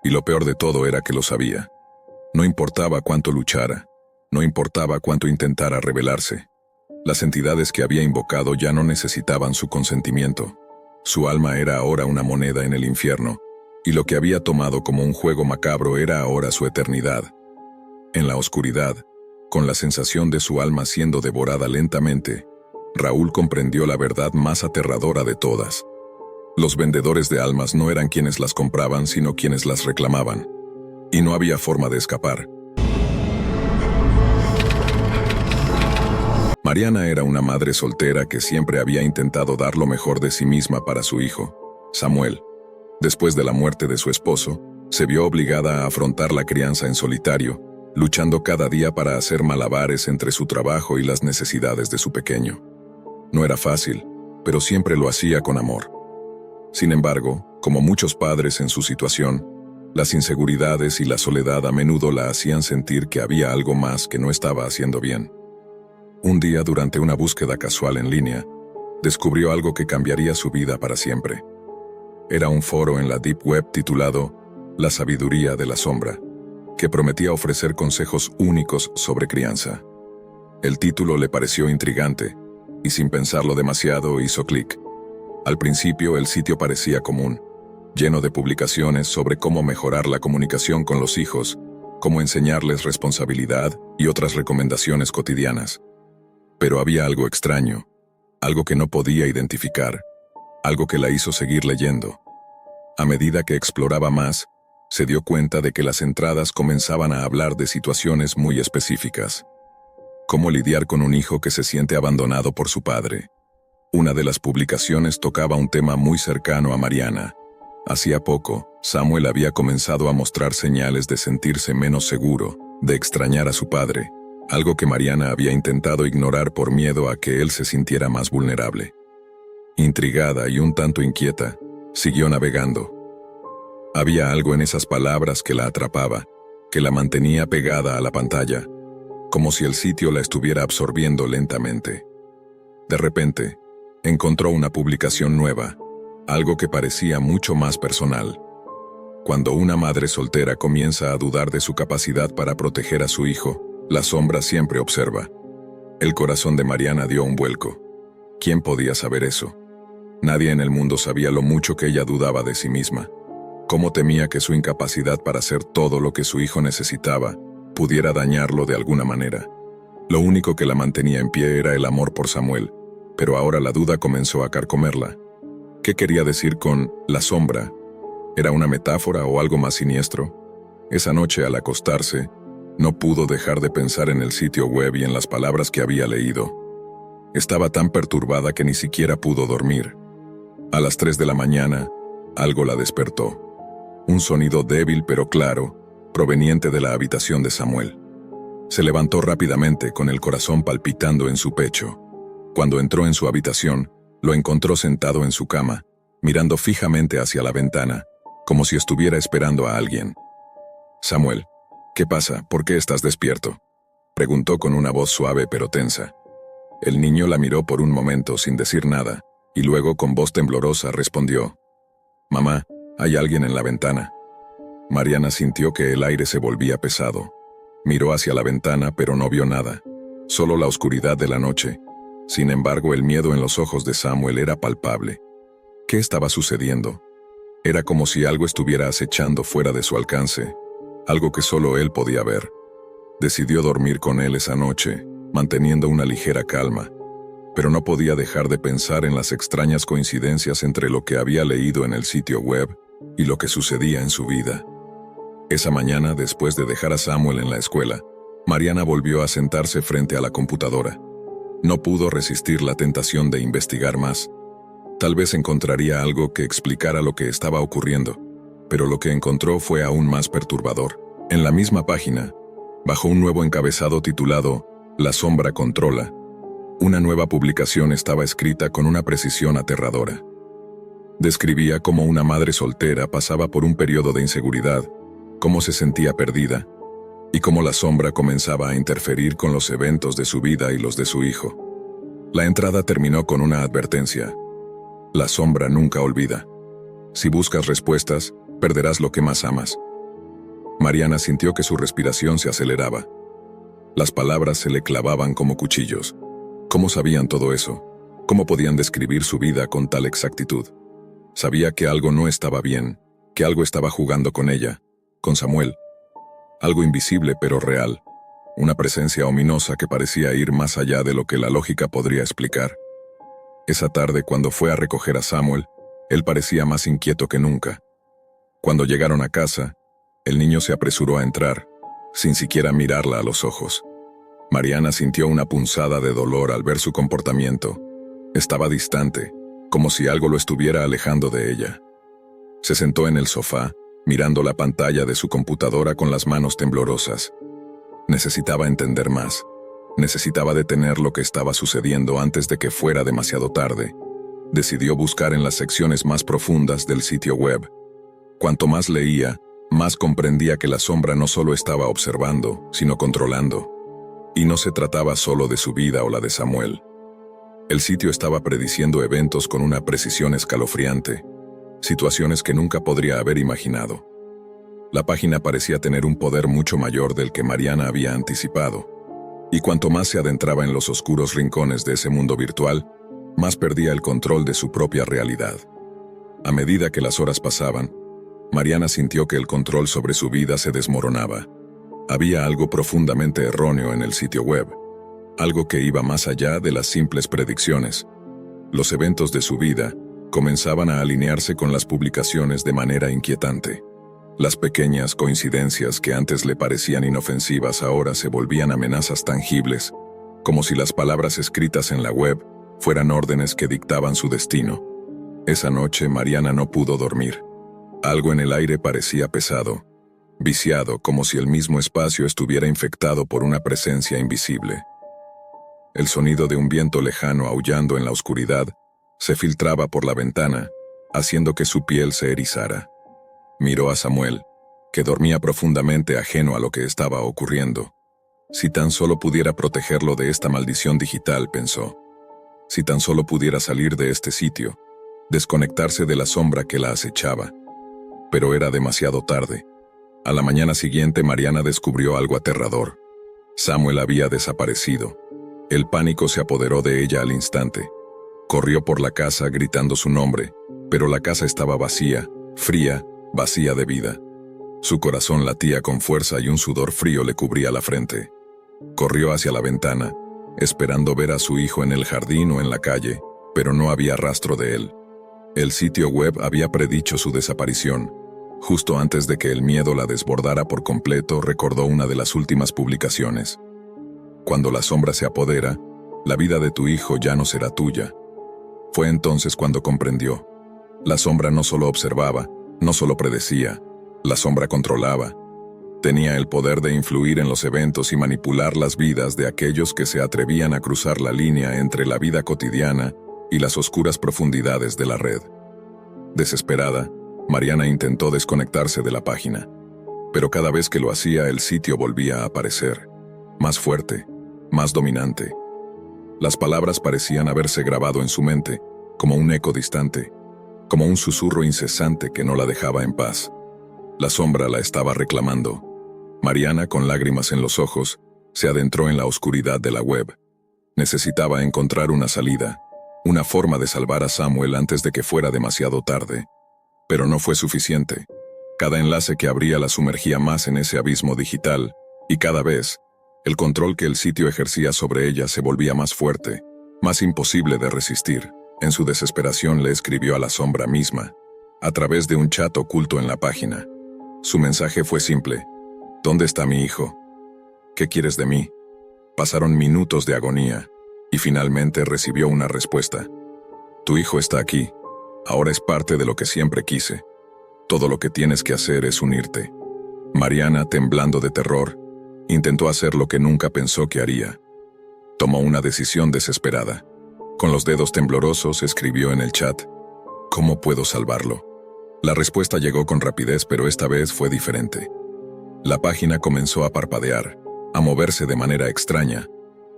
Speaker 1: Y lo peor de todo era que lo sabía. No importaba cuánto luchara, no importaba cuánto intentara rebelarse. Las entidades que había invocado ya no necesitaban su consentimiento. Su alma era ahora una moneda en el infierno, y lo que había tomado como un juego macabro era ahora su eternidad. En la oscuridad, con la sensación de su alma siendo devorada lentamente, Raúl comprendió la verdad más aterradora de todas. Los vendedores de almas no eran quienes las compraban, sino quienes las reclamaban. Y no había forma de escapar. Mariana era una madre soltera que siempre había intentado dar lo mejor de sí misma para su hijo, Samuel. Después de la muerte de su esposo, se vio obligada a afrontar la crianza en solitario, luchando cada día para hacer malabares entre su trabajo y las necesidades de su pequeño. No era fácil, pero siempre lo hacía con amor. Sin embargo, como muchos padres en su situación, las inseguridades y la soledad a menudo la hacían sentir que había algo más que no estaba haciendo bien. Un día, durante una búsqueda casual en línea, descubrió algo que cambiaría su vida para siempre. Era un foro en la Deep Web titulado La Sabiduría de la Sombra, que prometía ofrecer consejos únicos sobre crianza. El título le pareció intrigante, y sin pensarlo demasiado hizo clic. Al principio el sitio parecía común, lleno de publicaciones sobre cómo mejorar la comunicación con los hijos, cómo enseñarles responsabilidad y otras recomendaciones cotidianas. Pero había algo extraño, algo que no podía identificar, algo que la hizo seguir leyendo. A medida que exploraba más, se dio cuenta de que las entradas comenzaban a hablar de situaciones muy específicas. Cómo lidiar con un hijo que se siente abandonado por su padre. Una de las publicaciones tocaba un tema muy cercano a Mariana. Hacía poco, Samuel había comenzado a mostrar señales de sentirse menos seguro, de extrañar a su padre, algo que Mariana había intentado ignorar por miedo a que él se sintiera más vulnerable. Intrigada y un tanto inquieta, siguió navegando. Había algo en esas palabras que la atrapaba, que la mantenía pegada a la pantalla, como si el sitio la estuviera absorbiendo lentamente. De repente, encontró una publicación nueva, algo que parecía mucho más personal. Cuando una madre soltera comienza a dudar de su capacidad para proteger a su hijo, la sombra siempre observa. El corazón de Mariana dio un vuelco. ¿Quién podía saber eso? Nadie en el mundo sabía lo mucho que ella dudaba de sí misma. Cómo temía que su incapacidad para hacer todo lo que su hijo necesitaba pudiera dañarlo de alguna manera. Lo único que la mantenía en pie era el amor por Samuel, pero ahora la duda comenzó a carcomerla. ¿Qué quería decir con la sombra? ¿Era una metáfora o algo más siniestro? Esa noche, al acostarse, no pudo dejar de pensar en el sitio web y en las palabras que había leído. Estaba tan perturbada que ni siquiera pudo dormir. A las 3 de la mañana, algo la despertó. Un sonido débil pero claro, proveniente de la habitación de Samuel. Se levantó rápidamente con el corazón palpitando en su pecho. Cuando entró en su habitación, lo encontró sentado en su cama, mirando fijamente hacia la ventana, como si estuviera esperando a alguien. «Samuel, ¿qué pasa? ¿Por qué estás despierto?», preguntó con una voz suave pero tensa. El niño la miró por un momento sin decir nada, y luego con voz temblorosa respondió: «Mamá, hay alguien en la ventana». Mariana sintió que el aire se volvía pesado. Miró hacia la ventana pero no vio nada, solo la oscuridad de la noche. Sin embargo, el miedo en los ojos de Samuel era palpable. ¿Qué estaba sucediendo? Era como si algo estuviera acechando fuera de su alcance, algo que solo él podía ver. Decidió dormir con él esa noche, manteniendo una ligera calma, pero no podía dejar de pensar en las extrañas coincidencias entre lo que había leído en el sitio web y lo que sucedía en su vida. Esa mañana, después de dejar a Samuel en la escuela, Mariana volvió a sentarse frente a la computadora. No pudo resistir la tentación de investigar más. Tal vez encontraría algo que explicara lo que estaba ocurriendo, pero lo que encontró fue aún más perturbador. En la misma página, bajo un nuevo encabezado titulado «La sombra controla», una nueva publicación estaba escrita con una precisión aterradora. Describía cómo una madre soltera pasaba por un periodo de inseguridad, cómo se sentía perdida, y cómo la sombra comenzaba a interferir con los eventos de su vida y los de su hijo. La entrada terminó con una advertencia: la sombra nunca olvida. Si buscas respuestas, perderás lo que más amas. Mariana sintió que su respiración se aceleraba. Las palabras se le clavaban como cuchillos. ¿Cómo sabían todo eso? ¿Cómo podían describir su vida con tal exactitud? Sabía que algo no estaba bien, que algo estaba jugando con ella, con Samuel. Algo invisible pero real, una presencia ominosa que parecía ir más allá de lo que la lógica podría explicar. Esa tarde, cuando fue a recoger a Samuel, él parecía más inquieto que nunca. Cuando llegaron a casa, el niño se apresuró a entrar, sin siquiera mirarla a los ojos. Mariana sintió una punzada de dolor al ver su comportamiento. Estaba distante, como si algo lo estuviera alejando de ella. Se sentó en el sofá, mirando la pantalla de su computadora con las manos temblorosas. Necesitaba entender más. Necesitaba detener lo que estaba sucediendo antes de que fuera demasiado tarde. Decidió buscar en las secciones más profundas del sitio web. Cuanto más leía, más comprendía que la sombra no solo estaba observando, sino controlando. Y no se trataba solo de su vida o la de Samuel. El sitio estaba prediciendo eventos con una precisión escalofriante, situaciones que nunca podría haber imaginado. La página parecía tener un poder mucho mayor del que Mariana había anticipado, y cuanto más se adentraba en los oscuros rincones de ese mundo virtual, más perdía el control de su propia realidad. A medida que las horas pasaban, Mariana sintió que el control sobre su vida se desmoronaba. Había algo profundamente erróneo en el sitio web, algo que iba más allá de las simples predicciones. Los eventos de su vida comenzaban a alinearse con las publicaciones de manera inquietante. Las pequeñas coincidencias que antes le parecían inofensivas ahora se volvían amenazas tangibles, como si las palabras escritas en la web fueran órdenes que dictaban su destino. Esa noche Mariana no pudo dormir. Algo en el aire parecía pesado, viciado, como si el mismo espacio estuviera infectado por una presencia invisible. El sonido de un viento lejano aullando en la oscuridad se filtraba por la ventana, haciendo que su piel se erizara. Miró a Samuel, que dormía profundamente ajeno a lo que estaba ocurriendo. Si tan solo pudiera protegerlo de esta maldición digital, pensó. Si tan solo pudiera salir de este sitio, desconectarse de la sombra que la acechaba. Pero era demasiado tarde. A la mañana siguiente Mariana descubrió algo aterrador. Samuel había desaparecido. El pánico se apoderó de ella al instante. Corrió por la casa gritando su nombre, pero la casa estaba vacía, fría, vacía de vida. Su corazón latía con fuerza y un sudor frío le cubría la frente. Corrió hacia la ventana, esperando ver a su hijo en el jardín o en la calle, pero no había rastro de él. El sitio web había predicho su desaparición. Justo antes de que el miedo la desbordara por completo, recordó una de las últimas publicaciones. Cuando la sombra se apodera, la vida de tu hijo ya no será tuya. Fue entonces cuando comprendió. La sombra no solo observaba, no solo predecía, la sombra controlaba. Tenía el poder de influir en los eventos y manipular las vidas de aquellos que se atrevían a cruzar la línea entre la vida cotidiana y las oscuras profundidades de la red. Desesperada, Mariana intentó desconectarse de la página, pero cada vez que lo hacía el sitio volvía a aparecer, más fuerte, más dominante. Las palabras parecían haberse grabado en su mente, como un eco distante, como un susurro incesante que no la dejaba en paz. La sombra la estaba reclamando. Mariana, con lágrimas en los ojos, se adentró en la oscuridad de la web. Necesitaba encontrar una salida, una forma de salvar a Samuel antes de que fuera demasiado tarde. Pero no fue suficiente. Cada enlace que abría la sumergía más en ese abismo digital, y cada vez, el control que el sitio ejercía sobre ella se volvía más fuerte, más imposible de resistir. En su desesperación le escribió a la sombra misma, a través de un chat oculto en la página. Su mensaje fue simple: ¿dónde está mi hijo? ¿Qué quieres de mí? Pasaron minutos de agonía, y finalmente recibió una respuesta. Tu hijo está aquí. Ahora es parte de lo que siempre quise. Todo lo que tienes que hacer es unirte. Mariana, temblando de terror, intentó hacer lo que nunca pensó que haría. Tomó una decisión desesperada. Con los dedos temblorosos escribió en el chat: ¿cómo puedo salvarlo? La respuesta llegó con rapidez, pero esta vez fue diferente. La página comenzó a parpadear, a moverse de manera extraña,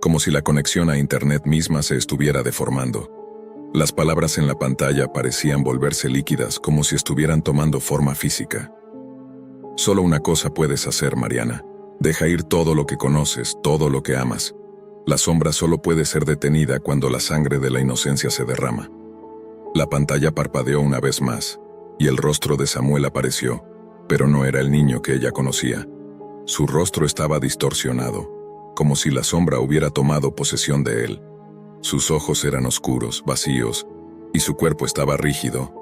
Speaker 1: como si la conexión a Internet misma se estuviera deformando. Las palabras en la pantalla parecían volverse líquidas, como si estuvieran tomando forma física. Solo una cosa puedes hacer, Mariana. Deja ir todo lo que conoces, todo lo que amas. La sombra solo puede ser detenida cuando la sangre de la inocencia se derrama. La pantalla parpadeó una vez más, y el rostro de Samuel apareció, pero no era el niño que ella conocía. Su rostro estaba distorsionado, como si la sombra hubiera tomado posesión de él. Sus ojos eran oscuros, vacíos, y su cuerpo estaba rígido,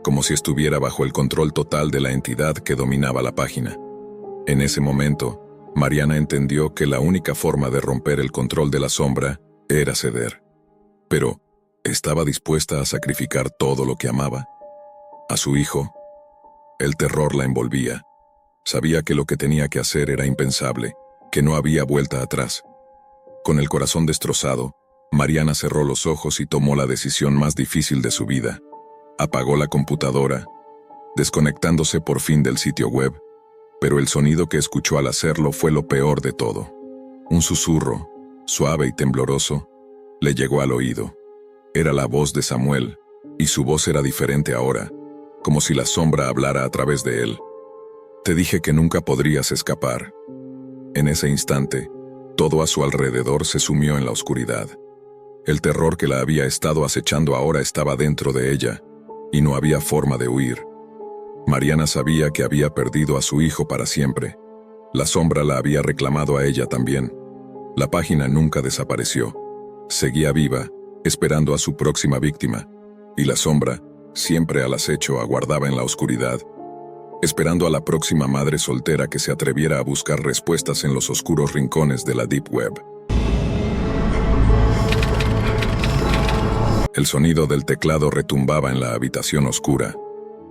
Speaker 1: como si estuviera bajo el control total de la entidad que dominaba la página. En ese momento, Mariana entendió que la única forma de romper el control de la sombra era ceder. Pero, ¿estaba dispuesta a sacrificar todo lo que amaba? ¿A su hijo? El terror la envolvía. Sabía que lo que tenía que hacer era impensable, que no había vuelta atrás. Con el corazón destrozado, Mariana cerró los ojos y tomó la decisión más difícil de su vida. Apagó la computadora, desconectándose por fin del sitio web, pero el sonido que escuchó al hacerlo fue lo peor de todo. Un susurro, suave y tembloroso, le llegó al oído. Era la voz de Samuel, y su voz era diferente ahora, como si la sombra hablara a través de él. Te dije que nunca podrías escapar. En ese instante, todo a su alrededor se sumió en la oscuridad. El terror que la había estado acechando ahora estaba dentro de ella, y no había forma de huir. Mariana sabía que había perdido a su hijo para siempre. La sombra la había reclamado a ella también. La página nunca desapareció. Seguía viva, esperando a su próxima víctima, y la sombra, siempre al acecho, aguardaba en la oscuridad, esperando a la próxima madre soltera que se atreviera a buscar respuestas en los oscuros rincones de la Deep Web. El sonido del teclado retumbaba en la habitación oscura,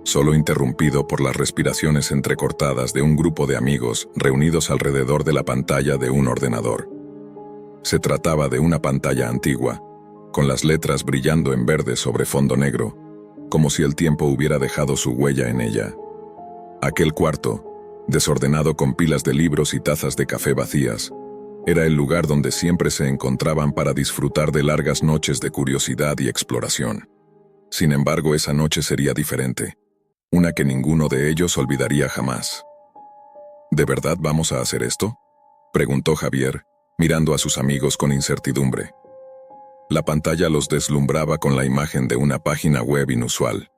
Speaker 1: solo interrumpido por las respiraciones entrecortadas de un grupo de amigos reunidos alrededor de la pantalla de un ordenador. Se trataba de una pantalla antigua, con las letras brillando en verde sobre fondo negro, como si el tiempo hubiera dejado su huella en ella. Aquel cuarto, desordenado con pilas de libros y tazas de café vacías, era el lugar donde siempre se encontraban para disfrutar de largas noches de curiosidad y exploración. Sin embargo, esa noche sería diferente, una que ninguno de ellos olvidaría jamás. ¿De verdad vamos a hacer esto?, preguntó Javier, mirando a sus amigos con incertidumbre. La pantalla los deslumbraba con la imagen de una página web inusual,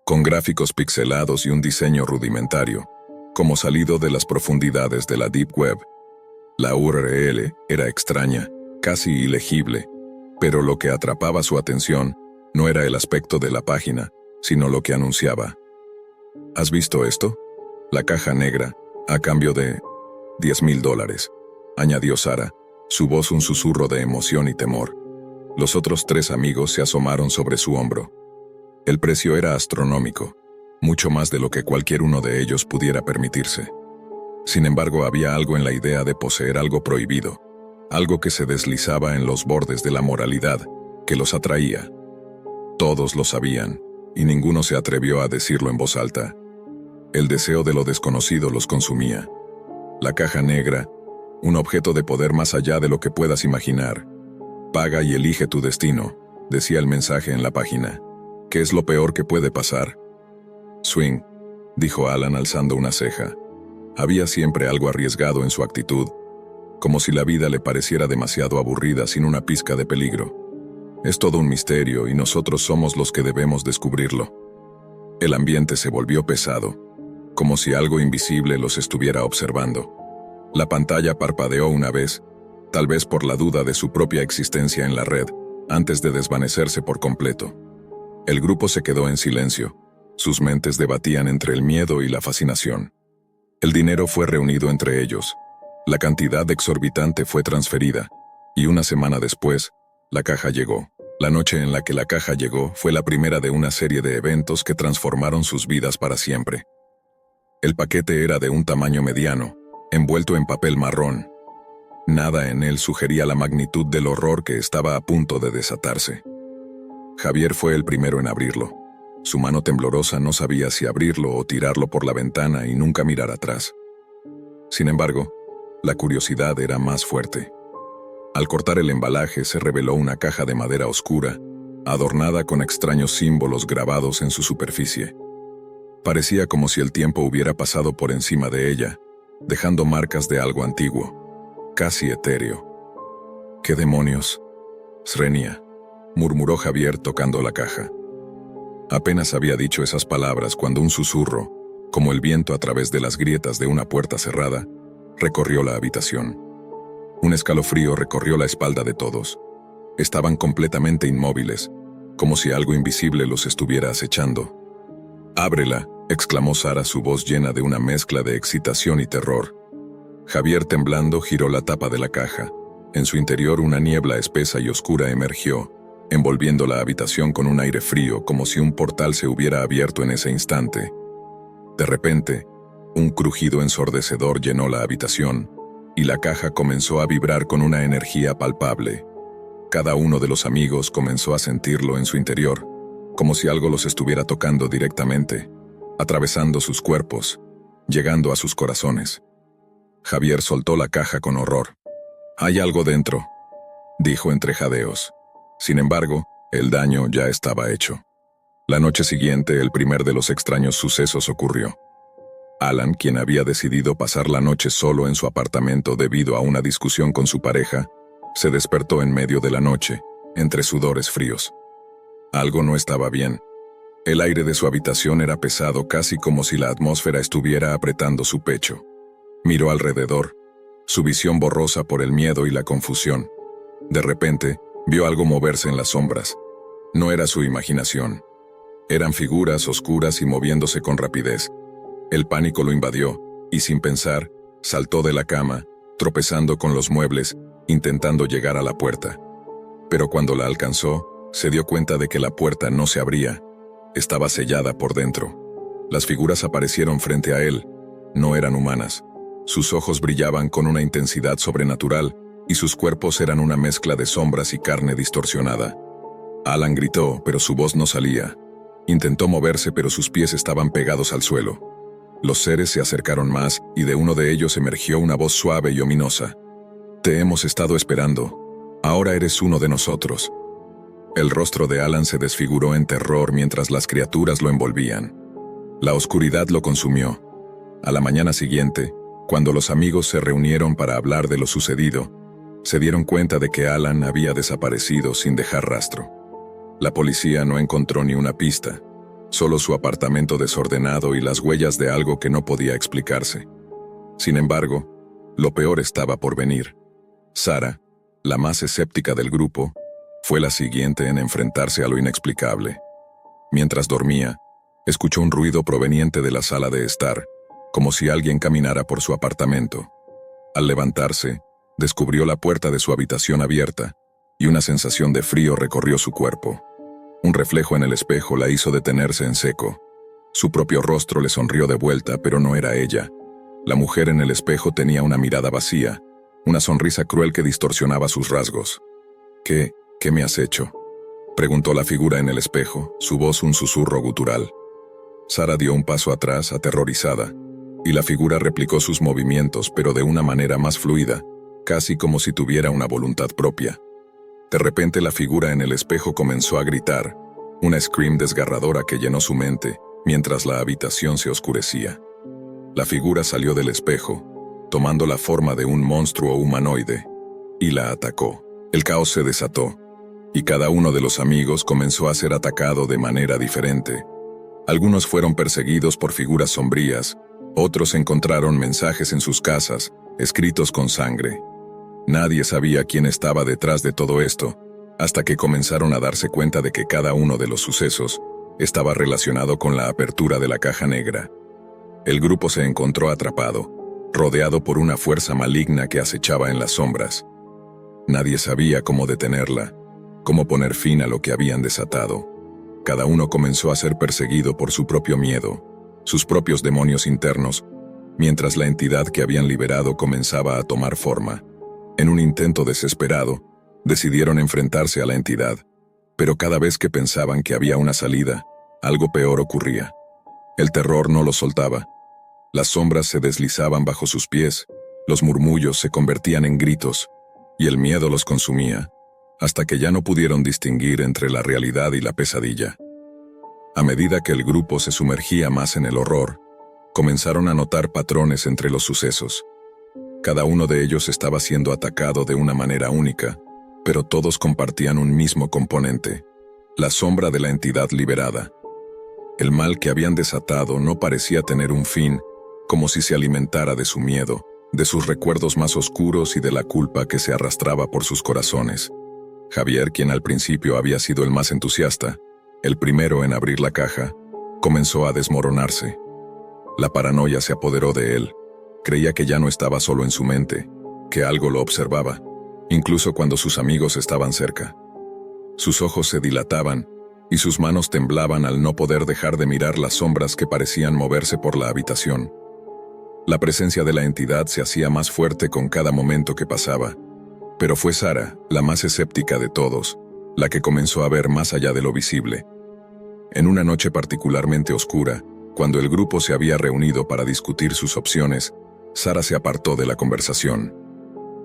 Speaker 1: con gráficos pixelados y un diseño rudimentario, como salido de las profundidades de la Deep Web. La URL era extraña, casi ilegible, pero lo que atrapaba su atención no era el aspecto de la página, sino lo que anunciaba. ¿Has visto esto? La caja negra, a cambio de $10,000, añadió Sara, su voz un susurro de emoción y temor. Los otros 3 amigos se asomaron sobre su hombro. El precio era astronómico, mucho más de lo que cualquier uno de ellos pudiera permitirse. Sin embargo, había algo en la idea de poseer algo prohibido, algo que se deslizaba en los bordes de la moralidad, que los atraía. Todos lo sabían, y ninguno se atrevió a decirlo en voz alta. El deseo de lo desconocido los consumía. La caja negra, un objeto de poder más allá de lo que puedas imaginar. Paga y elige tu destino, decía el mensaje en la página. ¿Qué es lo peor que puede pasar? Swing, dijo Alan alzando una ceja. Había siempre algo arriesgado en su actitud, como si la vida le pareciera demasiado aburrida sin una pizca de peligro. Es todo un misterio y nosotros somos los que debemos descubrirlo. El ambiente se volvió pesado, como si algo invisible los estuviera observando. La pantalla parpadeó una vez, tal vez por la duda de su propia existencia en la red, antes de desvanecerse por completo. El grupo se quedó en silencio. Sus mentes debatían entre el miedo y la fascinación. El dinero fue reunido entre ellos. La cantidad exorbitante fue transferida, y una semana después, la caja llegó. La noche en la que la caja llegó fue la primera de una serie de eventos que transformaron sus vidas para siempre. El paquete era de un tamaño mediano, envuelto en papel marrón. Nada en él sugería la magnitud del horror que estaba a punto de desatarse. Javier fue el primero en abrirlo. Su mano temblorosa no sabía si abrirlo o tirarlo por la ventana y nunca mirar atrás. Sin embargo, la curiosidad era más fuerte. Al cortar el embalaje se reveló una caja de madera oscura, adornada con extraños símbolos grabados en su superficie. Parecía como si el tiempo hubiera pasado por encima de ella, dejando marcas de algo antiguo, casi etéreo. ¿Qué demonios? Srenia, murmuró Javier tocando la caja. Apenas había dicho esas palabras cuando un susurro, como el viento a través de las grietas de una puerta cerrada, recorrió la habitación. Un escalofrío recorrió la espalda de todos. Estaban completamente inmóviles, como si algo invisible los estuviera acechando. «Ábrela», exclamó Sara, su voz llena de una mezcla de excitación y terror. Javier, temblando, giró la tapa de la caja. En su interior una niebla espesa y oscura emergió, envolviendo la habitación con un aire frío, como si un portal se hubiera abierto en ese instante. De repente, un crujido ensordecedor llenó la habitación, y la caja comenzó a vibrar con una energía palpable. Cada uno de los amigos comenzó a sentirlo en su interior, como si algo los estuviera tocando directamente, atravesando sus cuerpos, llegando a sus corazones. Javier soltó la caja con horror. «Hay algo dentro», dijo entre jadeos. Sin embargo, el daño ya estaba hecho. La noche siguiente, el primer de los extraños sucesos ocurrió. Alan, quien había decidido pasar la noche solo en su apartamento debido a una discusión con su pareja, se despertó en medio de la noche, entre sudores fríos. Algo no estaba bien. El aire de su habitación era pesado, casi como si la atmósfera estuviera apretando su pecho. Miró alrededor, su visión borrosa por el miedo y la confusión. De repente, vio algo moverse en las sombras. No era su imaginación. Eran figuras oscuras y moviéndose con rapidez. El pánico lo invadió, y sin pensar, saltó de la cama, tropezando con los muebles, intentando llegar a la puerta. Pero cuando la alcanzó, se dio cuenta de que la puerta no se abría. Estaba sellada por dentro. Las figuras aparecieron frente a él. No eran humanas. Sus ojos brillaban con una intensidad sobrenatural, y sus cuerpos eran una mezcla de sombras y carne distorsionada. Alan gritó, pero su voz no salía. Intentó moverse, pero sus pies estaban pegados al suelo. Los seres se acercaron más, y de uno de ellos emergió una voz suave y ominosa. «Te hemos estado esperando. Ahora eres uno de nosotros». El rostro de Alan se desfiguró en terror mientras las criaturas lo envolvían. La oscuridad lo consumió. A la mañana siguiente, cuando los amigos se reunieron para hablar de lo sucedido, se dieron cuenta de que Alan había desaparecido sin dejar rastro. La policía no encontró ni una pista, solo su apartamento desordenado y las huellas de algo que no podía explicarse. Sin embargo, Lo peor estaba por venir. Sara, la más escéptica del grupo, fue la siguiente en enfrentarse a lo inexplicable. Mientras dormía, escuchó un ruido proveniente de la sala de estar, como si alguien caminara por su apartamento. Al levantarse, descubrió la puerta de su habitación abierta, y una sensación de frío recorrió su cuerpo. Un reflejo en el espejo la hizo detenerse en seco. Su propio rostro le sonrió de vuelta, pero no era ella. La mujer en el espejo tenía una mirada vacía, una sonrisa cruel que distorsionaba sus rasgos. ¿Qué me has hecho?, preguntó la figura en el espejo, su voz un susurro gutural. Sara dio un paso atrás, aterrorizada, y la figura replicó sus movimientos, pero de una manera más fluida, casi como si tuviera una voluntad propia. De repente la figura en el espejo comenzó a gritar, una scream desgarradora que llenó su mente, mientras la habitación se oscurecía. La figura salió del espejo, tomando la forma de un monstruo humanoide, y la atacó. El caos se desató, y cada uno de los amigos comenzó a ser atacado de manera diferente. Algunos fueron perseguidos por figuras sombrías, otros encontraron mensajes en sus casas, escritos con sangre. Nadie sabía quién estaba detrás de todo esto, hasta que comenzaron a darse cuenta de que cada uno de los sucesos estaba relacionado con la apertura de la caja negra. El grupo se encontró atrapado, rodeado por una fuerza maligna que acechaba en las sombras. Nadie sabía cómo detenerla, cómo poner fin a lo que habían desatado. Cada uno comenzó a ser perseguido por su propio miedo, sus propios demonios internos, mientras la entidad que habían liberado comenzaba a tomar forma. En un intento desesperado, decidieron enfrentarse a la entidad, pero cada vez que pensaban que había una salida, algo peor ocurría. El terror no los soltaba. Las sombras se deslizaban bajo sus pies, los murmullos se convertían en gritos, y el miedo los consumía, hasta que ya no pudieron distinguir entre la realidad y la pesadilla. A medida que el grupo se sumergía más en el horror, comenzaron a notar patrones entre los sucesos. Cada uno de ellos estaba siendo atacado de una manera única, pero todos compartían un mismo componente: la sombra de la entidad liberada. El mal que habían desatado no parecía tener un fin, como si se alimentara de su miedo, de sus recuerdos más oscuros y de la culpa que se arrastraba por sus corazones. Javier, quien al principio había sido el más entusiasta, el primero en abrir la caja, comenzó a desmoronarse. La paranoia se apoderó de él. Creía que ya no estaba solo en su mente, que algo lo observaba, incluso cuando sus amigos estaban cerca. Sus ojos se dilataban, y sus manos temblaban al no poder dejar de mirar las sombras que parecían moverse por la habitación. La presencia de la entidad se hacía más fuerte con cada momento que pasaba, pero fue Sara, la más escéptica de todos, la que comenzó a ver más allá de lo visible. En una noche particularmente oscura, cuando el grupo se había reunido para discutir sus opciones, Sara se apartó de la conversación.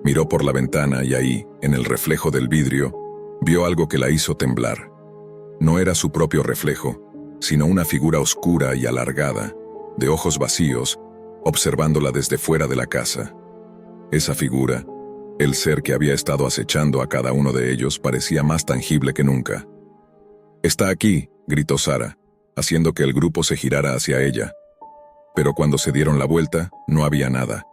Speaker 1: Miró por la ventana y ahí, en el reflejo del vidrio, vio algo que la hizo temblar. No era su propio reflejo, sino una figura oscura y alargada, de ojos vacíos, observándola desde fuera de la casa. Esa figura, el ser que había estado acechando a cada uno de ellos, parecía más tangible que nunca. «Está aquí», gritó Sara, haciendo que el grupo se girara hacia ella. Pero cuando se dieron la vuelta, no había nada.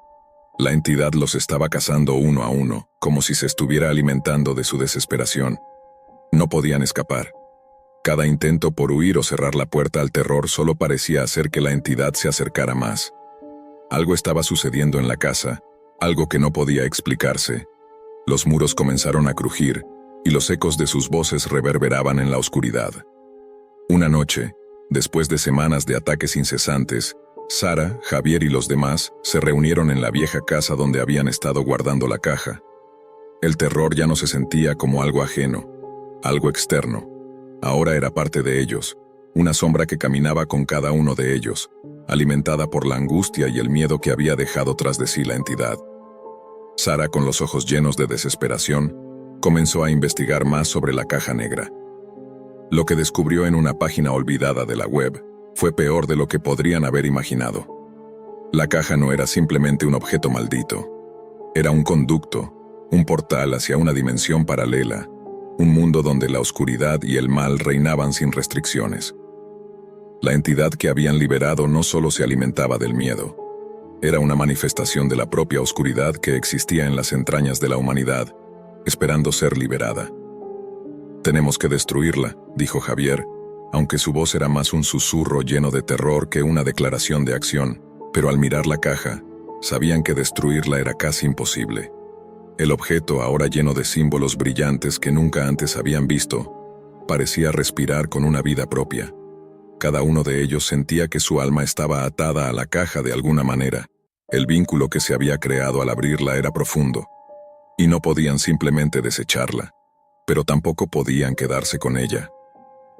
Speaker 1: La entidad los estaba cazando uno a uno, como si se estuviera alimentando de su desesperación. No podían escapar. Cada intento por huir o cerrar la puerta al terror solo parecía hacer que la entidad se acercara más. Algo estaba sucediendo en la casa, algo que no podía explicarse. Los muros comenzaron a crujir, y los ecos de sus voces reverberaban en la oscuridad. Una noche, después de semanas de ataques incesantes, Sara, Javier y los demás se reunieron en la vieja casa donde habían estado guardando la caja. El terror ya no se sentía como algo ajeno, algo externo. Ahora era parte de ellos, una sombra que caminaba con cada uno de ellos, alimentada por la angustia y el miedo que había dejado tras de sí la entidad. Sara, con los ojos llenos de desesperación, comenzó a investigar más sobre la caja negra. Lo que descubrió en una página olvidada de la web fue peor de lo que podrían haber imaginado. La caja no era simplemente un objeto maldito. Era un conducto, un portal hacia una dimensión paralela, un mundo donde la oscuridad y el mal reinaban sin restricciones. La entidad que habían liberado no solo se alimentaba del miedo. Era una manifestación de la propia oscuridad que existía en las entrañas de la humanidad, esperando ser liberada. «Tenemos que destruirla», dijo Javier, aunque su voz era más un susurro lleno de terror que una declaración de acción, pero al mirar la caja, sabían que destruirla era casi imposible. El objeto, ahora lleno de símbolos brillantes que nunca antes habían visto, parecía respirar con una vida propia. Cada uno de ellos sentía que su alma estaba atada a la caja de alguna manera. El vínculo que se había creado al abrirla era profundo, y no podían simplemente desecharla, pero tampoco podían quedarse con ella.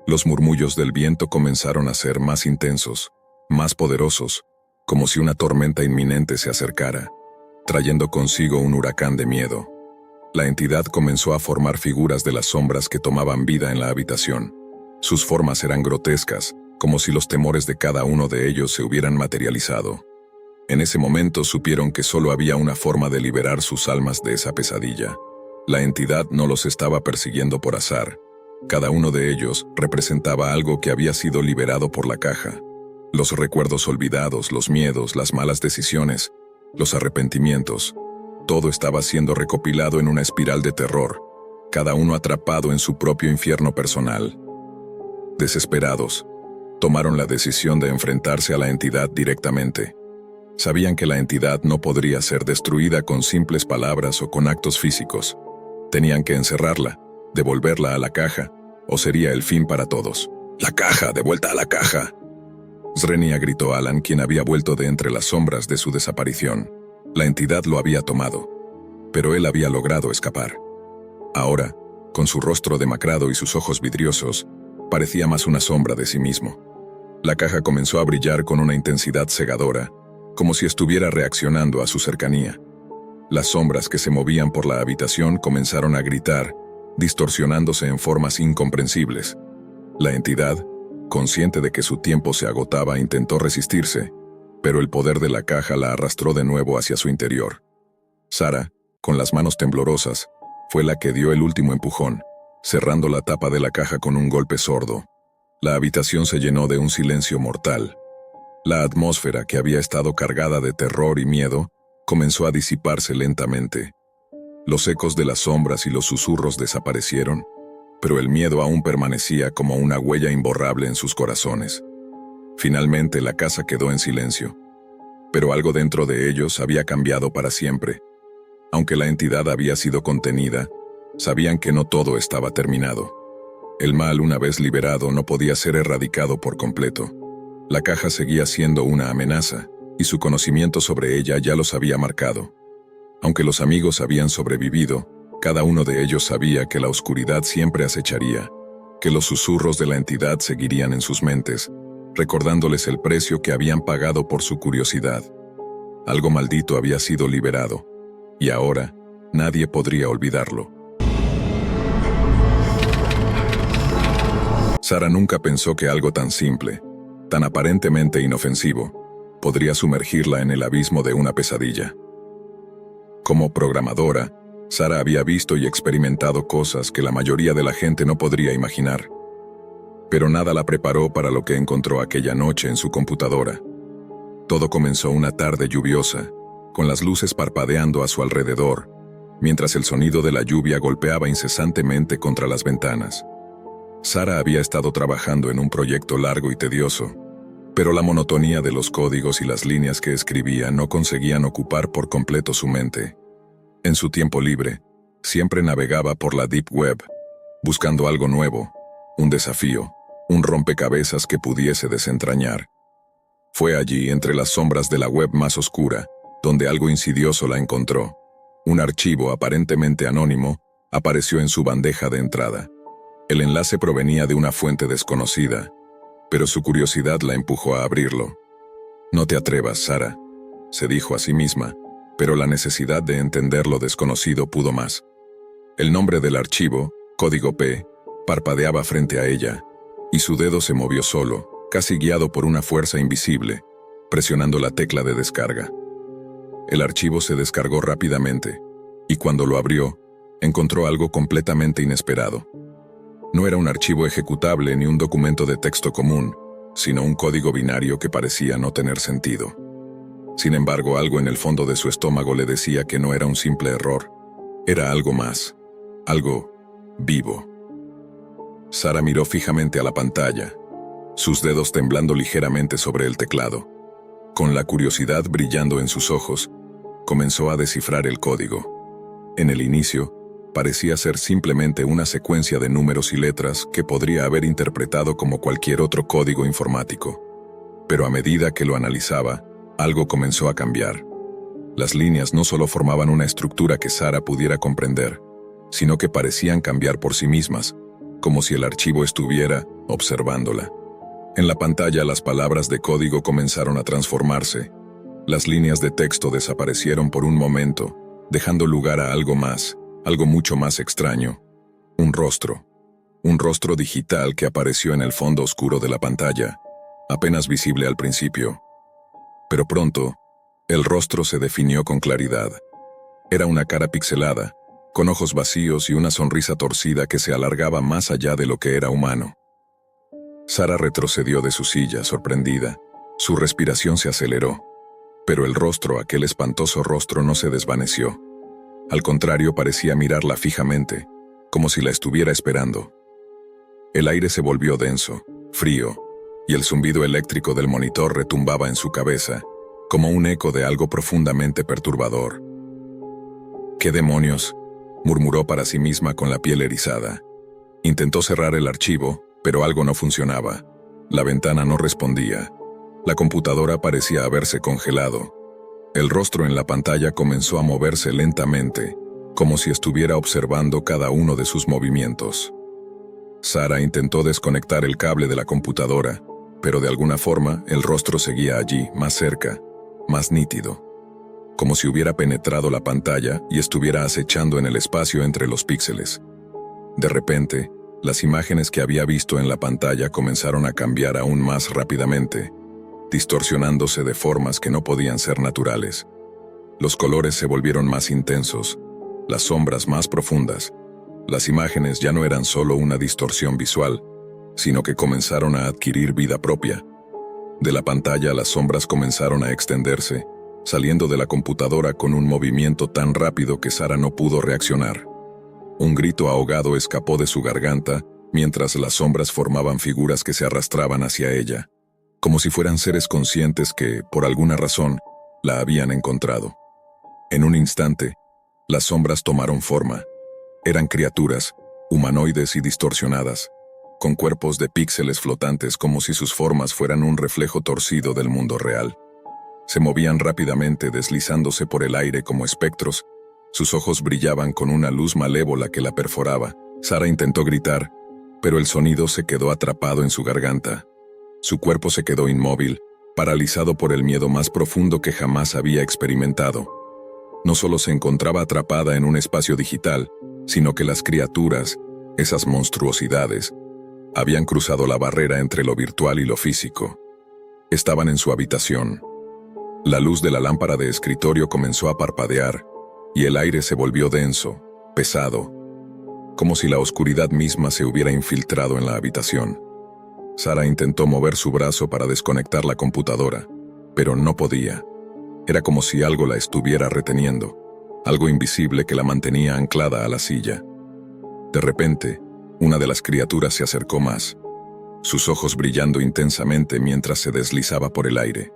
Speaker 1: Los murmullos del viento comenzaron a ser más intensos, más poderosos, como si una tormenta inminente se acercara, trayendo consigo un huracán de miedo. La entidad comenzó a formar figuras de las sombras que tomaban vida en la habitación. Sus formas eran grotescas, como si los temores de cada uno de ellos se hubieran materializado. En ese momento supieron que solo había una forma de liberar sus almas de esa pesadilla. La entidad no los estaba persiguiendo por azar. Cada uno de ellos representaba algo que había sido liberado por la caja. Los recuerdos olvidados, los miedos, las malas decisiones, los arrepentimientos. Todo estaba siendo recopilado en una espiral de terror, cada uno atrapado en su propio infierno personal. Desesperados, tomaron la decisión de enfrentarse a la entidad directamente. Sabían que la entidad no podría ser destruida con simples palabras o con actos físicos. Tenían que encerrarla, devolverla a la caja, o sería el fin para todos. «¡La caja! ¡De vuelta a la caja!», Srenia gritó a Alan, quien había vuelto de entre las sombras de su desaparición. La entidad lo había tomado, pero él había logrado escapar. Ahora, con su rostro demacrado y sus ojos vidriosos, parecía más una sombra de sí mismo. La caja comenzó a brillar con una intensidad cegadora, como si estuviera reaccionando a su cercanía. Las sombras que se movían por la habitación comenzaron a gritar, distorsionándose en formas incomprensibles. La entidad, consciente de que su tiempo se agotaba, intentó resistirse, pero el poder de la caja la arrastró de nuevo hacia su interior. Sara, con las manos temblorosas, fue la que dio el último empujón, cerrando la tapa de la caja con un golpe sordo. La habitación se llenó de un silencio mortal. La atmósfera, que había estado cargada de terror y miedo, comenzó a disiparse lentamente. Los ecos de las sombras y los susurros desaparecieron, pero el miedo aún permanecía como una huella imborrable en sus corazones. Finalmente la casa quedó en silencio, pero algo dentro de ellos había cambiado para siempre. Aunque la entidad había sido contenida, sabían que no todo estaba terminado. El mal, una vez liberado, no podía ser erradicado por completo. La caja seguía siendo una amenaza, y su conocimiento sobre ella ya los había marcado. Aunque los amigos habían sobrevivido, cada uno de ellos sabía que la oscuridad siempre acecharía, que los susurros de la entidad seguirían en sus mentes, recordándoles el precio que habían pagado por su curiosidad. Algo maldito había sido liberado, y ahora nadie podría olvidarlo. Sara nunca pensó que algo tan simple, tan aparentemente inofensivo, podría sumergirla en el abismo de una pesadilla. Como programadora, Sara había visto y experimentado cosas que la mayoría de la gente no podría imaginar. Pero nada la preparó para lo que encontró aquella noche en su computadora. Todo comenzó una tarde lluviosa, con las luces parpadeando a su alrededor, mientras el sonido de la lluvia golpeaba incesantemente contra las ventanas. Sara había estado trabajando en un proyecto largo y tedioso, pero la monotonía de los códigos y las líneas que escribía no conseguían ocupar por completo su mente. En su tiempo libre, siempre navegaba por la Deep Web, buscando algo nuevo, un desafío, un rompecabezas que pudiese desentrañar. Fue allí, entre las sombras de la web más oscura, donde algo insidioso la encontró. Un archivo aparentemente anónimo apareció en su bandeja de entrada. El enlace provenía de una fuente desconocida, pero su curiosidad la empujó a abrirlo. «No te atrevas, Sara», se dijo a sí misma, pero la necesidad de entender lo desconocido pudo más. El nombre del archivo, código P, parpadeaba frente a ella, y su dedo se movió solo, casi guiado por una fuerza invisible, presionando la tecla de descarga. El archivo se descargó rápidamente, y cuando lo abrió, encontró algo completamente inesperado. No era un archivo ejecutable ni un documento de texto común, sino un código binario que parecía no tener sentido. Sin embargo, algo en el fondo de su estómago le decía que no era un simple error. Era algo más. Algo vivo. Sara miró fijamente a la pantalla, sus dedos temblando ligeramente sobre el teclado. Con la curiosidad brillando en sus ojos, comenzó a descifrar el código. En el inicio, parecía ser simplemente una secuencia de números y letras que podría haber interpretado como cualquier otro código informático. Pero a medida que lo analizaba, algo comenzó a cambiar. Las líneas no solo formaban una estructura que Sara pudiera comprender, sino que parecían cambiar por sí mismas, como si el archivo estuviera observándola. En la pantalla las palabras de código comenzaron a transformarse. Las líneas de texto desaparecieron por un momento, dejando lugar a algo más, algo mucho más extraño. Un rostro digital que apareció en el fondo oscuro de la pantalla, apenas visible al principio. Pero pronto, el rostro se definió con claridad. Era una cara pixelada, con ojos vacíos y una sonrisa torcida que se alargaba más allá de lo que era humano. Sara retrocedió de su silla, sorprendida. Su respiración se aceleró. Pero el rostro, aquel espantoso rostro, no se desvaneció. Al contrario, parecía mirarla fijamente, como si la estuviera esperando. El aire se volvió denso, frío, y el zumbido eléctrico del monitor retumbaba en su cabeza, como un eco de algo profundamente perturbador. «¿Qué demonios?», murmuró para sí misma con la piel erizada. Intentó cerrar el archivo, pero algo no funcionaba. La ventana no respondía. La computadora parecía haberse congelado. El rostro en la pantalla comenzó a moverse lentamente, como si estuviera observando cada uno de sus movimientos. Sara intentó desconectar el cable de la computadora, pero de alguna forma el rostro seguía allí, más cerca, más nítido, como si hubiera penetrado la pantalla y estuviera acechando en el espacio entre los píxeles. De repente, las imágenes que había visto en la pantalla comenzaron a cambiar aún más rápidamente, distorsionándose de formas que no podían ser naturales. Los colores se volvieron más intensos, las sombras más profundas. Las imágenes ya no eran solo una distorsión visual, sino que comenzaron a adquirir vida propia. De la pantalla las sombras comenzaron a extenderse, saliendo de la computadora con un movimiento tan rápido que Sara no pudo reaccionar. Un grito ahogado escapó de su garganta, mientras las sombras formaban figuras que se arrastraban hacia ella, como si fueran seres conscientes que, por alguna razón, la habían encontrado. En un instante, las sombras tomaron forma. Eran criaturas, humanoides y distorsionadas, con cuerpos de píxeles flotantes como si sus formas fueran un reflejo torcido del mundo real. Se movían rápidamente, deslizándose por el aire como espectros. Sus ojos brillaban con una luz malévola que la perforaba. Sara intentó gritar, pero el sonido se quedó atrapado en su garganta. Su cuerpo se quedó inmóvil, paralizado por el miedo más profundo que jamás había experimentado. No solo se encontraba atrapada en un espacio digital, sino que las criaturas, esas monstruosidades, habían cruzado la barrera entre lo virtual y lo físico. Estaban en su habitación. La luz de la lámpara de escritorio comenzó a parpadear, y el aire se volvió denso, pesado, como si la oscuridad misma se hubiera infiltrado en la habitación. Sara intentó mover su brazo para desconectar la computadora, pero no podía. Era como si algo la estuviera reteniendo, algo invisible que la mantenía anclada a la silla. De repente, una de las criaturas se acercó más, sus ojos brillando intensamente mientras se deslizaba por el aire.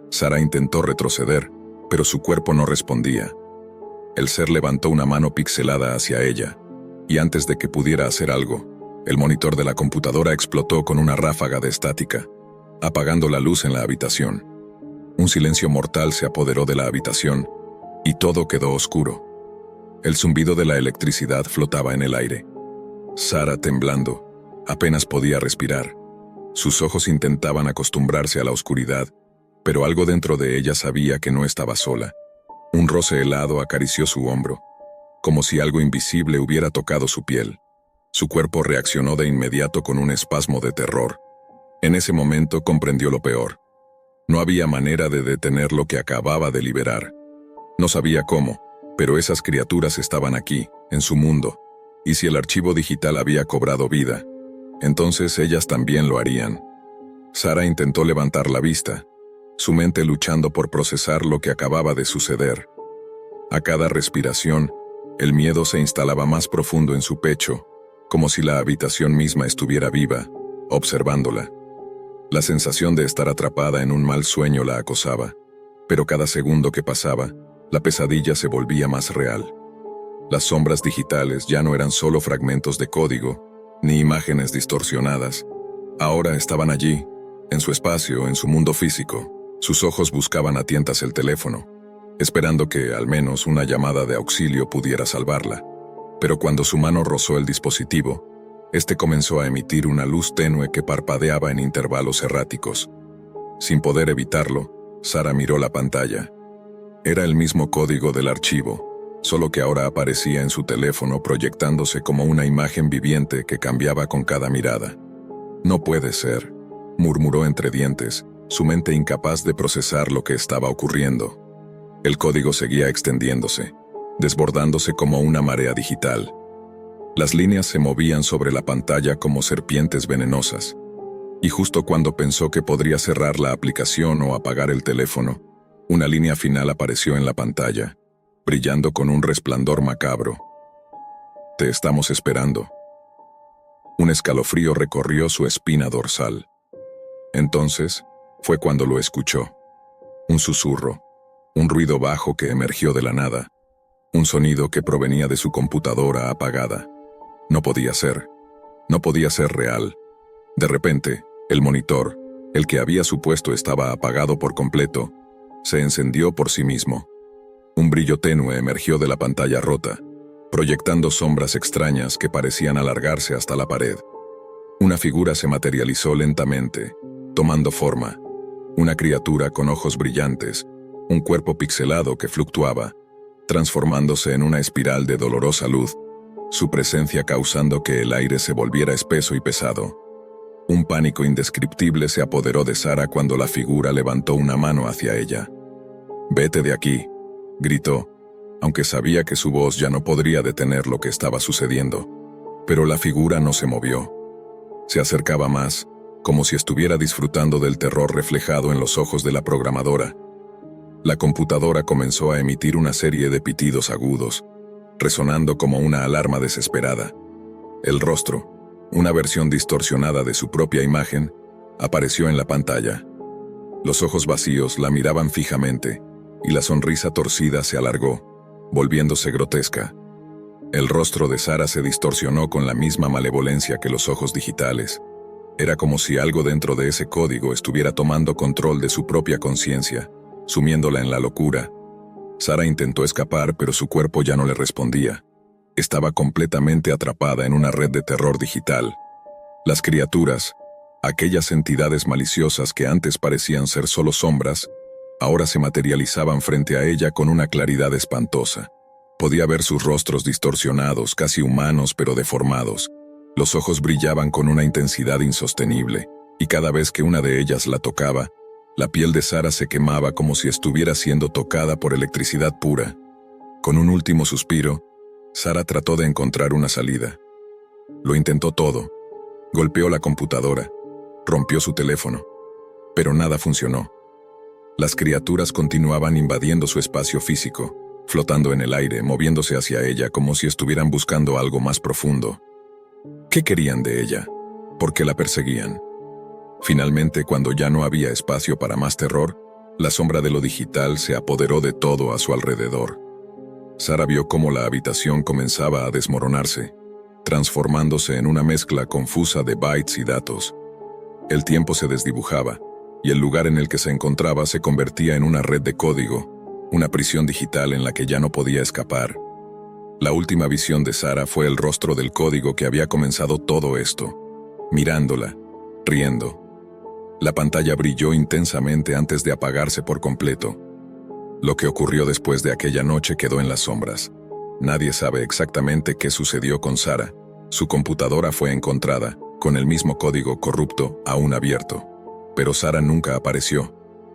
Speaker 1: Sara intentó retroceder, pero su cuerpo no respondía. El ser levantó una mano pixelada hacia ella, y antes de que pudiera hacer algo, el monitor de la computadora explotó con una ráfaga de estática, apagando la luz en la habitación. Un silencio mortal se apoderó de la habitación, y todo quedó oscuro. El zumbido de la electricidad flotaba en el aire. Sara, temblando, apenas podía respirar. Sus ojos intentaban acostumbrarse a la oscuridad, pero algo dentro de ella sabía que no estaba sola. Un roce helado acarició su hombro, como si algo invisible hubiera tocado su piel. Su cuerpo reaccionó de inmediato con un espasmo de terror. En ese momento comprendió lo peor. No había manera de detener lo que acababa de liberar. No sabía cómo, pero esas criaturas estaban aquí, en su mundo, y si el archivo digital había cobrado vida, entonces ellas también lo harían. Sara intentó levantar la vista, su mente luchando por procesar lo que acababa de suceder. A cada respiración, el miedo se instalaba más profundo en su pecho, como si la habitación misma estuviera viva, observándola. La sensación de estar atrapada en un mal sueño la acosaba, pero cada segundo que pasaba, la pesadilla se volvía más real. Las sombras digitales ya no eran solo fragmentos de código, ni imágenes distorsionadas. Ahora estaban allí, en su espacio, en su mundo físico. Sus ojos buscaban a tientas el teléfono, esperando que, al menos, una llamada de auxilio pudiera salvarla. Pero cuando su mano rozó el dispositivo, este comenzó a emitir una luz tenue que parpadeaba en intervalos erráticos. Sin poder evitarlo, Sara miró la pantalla. Era el mismo código del archivo, solo que ahora aparecía en su teléfono proyectándose como una imagen viviente que cambiaba con cada mirada. «No puede ser», murmuró entre dientes, su mente incapaz de procesar lo que estaba ocurriendo. El código seguía extendiéndose, desbordándose como una marea digital. Las líneas se movían sobre la pantalla como serpientes venenosas. Y justo cuando pensó que podría cerrar la aplicación o apagar el teléfono, una línea final apareció en la pantalla, brillando con un resplandor macabro. «Te estamos esperando». Un escalofrío recorrió su espina dorsal. Entonces, fue cuando lo escuchó. Un susurro, un ruido bajo que emergió de la nada, un sonido que provenía de su computadora apagada. No podía ser real. De repente, el monitor, el que había supuesto estaba apagado por completo, se encendió por sí mismo. Un brillo tenue emergió de la pantalla rota, proyectando sombras extrañas que parecían alargarse hasta la pared. Una figura se materializó lentamente, tomando forma. Una criatura con ojos brillantes, un cuerpo pixelado que fluctuaba, transformándose en una espiral de dolorosa luz, su presencia causando que el aire se volviera espeso y pesado. Un pánico indescriptible se apoderó de Sara cuando la figura levantó una mano hacia ella. «Vete de aquí», gritó, aunque sabía que su voz ya no podría detener lo que estaba sucediendo. Pero la figura no se movió. Se acercaba más, como si estuviera disfrutando del terror reflejado en los ojos de la programadora. La computadora comenzó a emitir una serie de pitidos agudos, resonando como una alarma desesperada. El rostro, una versión distorsionada de su propia imagen, apareció en la pantalla. Los ojos vacíos la miraban fijamente, y la sonrisa torcida se alargó, volviéndose grotesca. El rostro de Sara se distorsionó con la misma malevolencia que los ojos digitales. Era como si algo dentro de ese código estuviera tomando control de su propia conciencia, sumiéndola en la locura. Sara intentó escapar, pero su cuerpo ya no le respondía. Estaba completamente atrapada en una red de terror digital. Las criaturas, aquellas entidades maliciosas que antes parecían ser solo sombras, ahora se materializaban frente a ella con una claridad espantosa. Podía ver sus rostros distorsionados, casi humanos pero deformados. Los ojos brillaban con una intensidad insostenible, y cada vez que una de ellas la tocaba, la piel de Sara se quemaba como si estuviera siendo tocada por electricidad pura. Con un último suspiro, Sara trató de encontrar una salida. Lo intentó todo. Golpeó la computadora, rompió su teléfono, pero nada funcionó. Las criaturas continuaban invadiendo su espacio físico, flotando en el aire, moviéndose hacia ella como si estuvieran buscando algo más profundo. ¿Qué querían de ella? ¿Por qué la perseguían? Finalmente, cuando ya no había espacio para más terror, la sombra de lo digital se apoderó de todo a su alrededor. Sara vio cómo la habitación comenzaba a desmoronarse, transformándose en una mezcla confusa de bytes y datos. El tiempo se desdibujaba, y el lugar en el que se encontraba se convertía en una red de código, una prisión digital en la que ya no podía escapar. La última visión de Sara fue el rostro del código que había comenzado todo esto, mirándola, riendo. La pantalla brilló intensamente antes de apagarse por completo. Lo que ocurrió después de aquella noche quedó en las sombras. Nadie sabe exactamente qué sucedió con Sara. Su computadora fue encontrada, con el mismo código corrupto aún abierto. Pero Sara nunca apareció.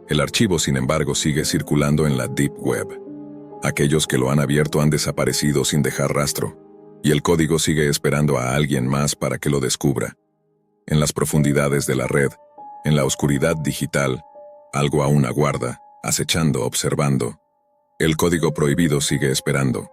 Speaker 1: El archivo, sin embargo, sigue circulando en la Deep Web. Aquellos que lo han abierto han desaparecido sin dejar rastro, y el código sigue esperando a alguien más para que lo descubra. En las profundidades de la red, en la oscuridad digital, Algo aún aguarda, acechando, observando. El código prohibido sigue esperando.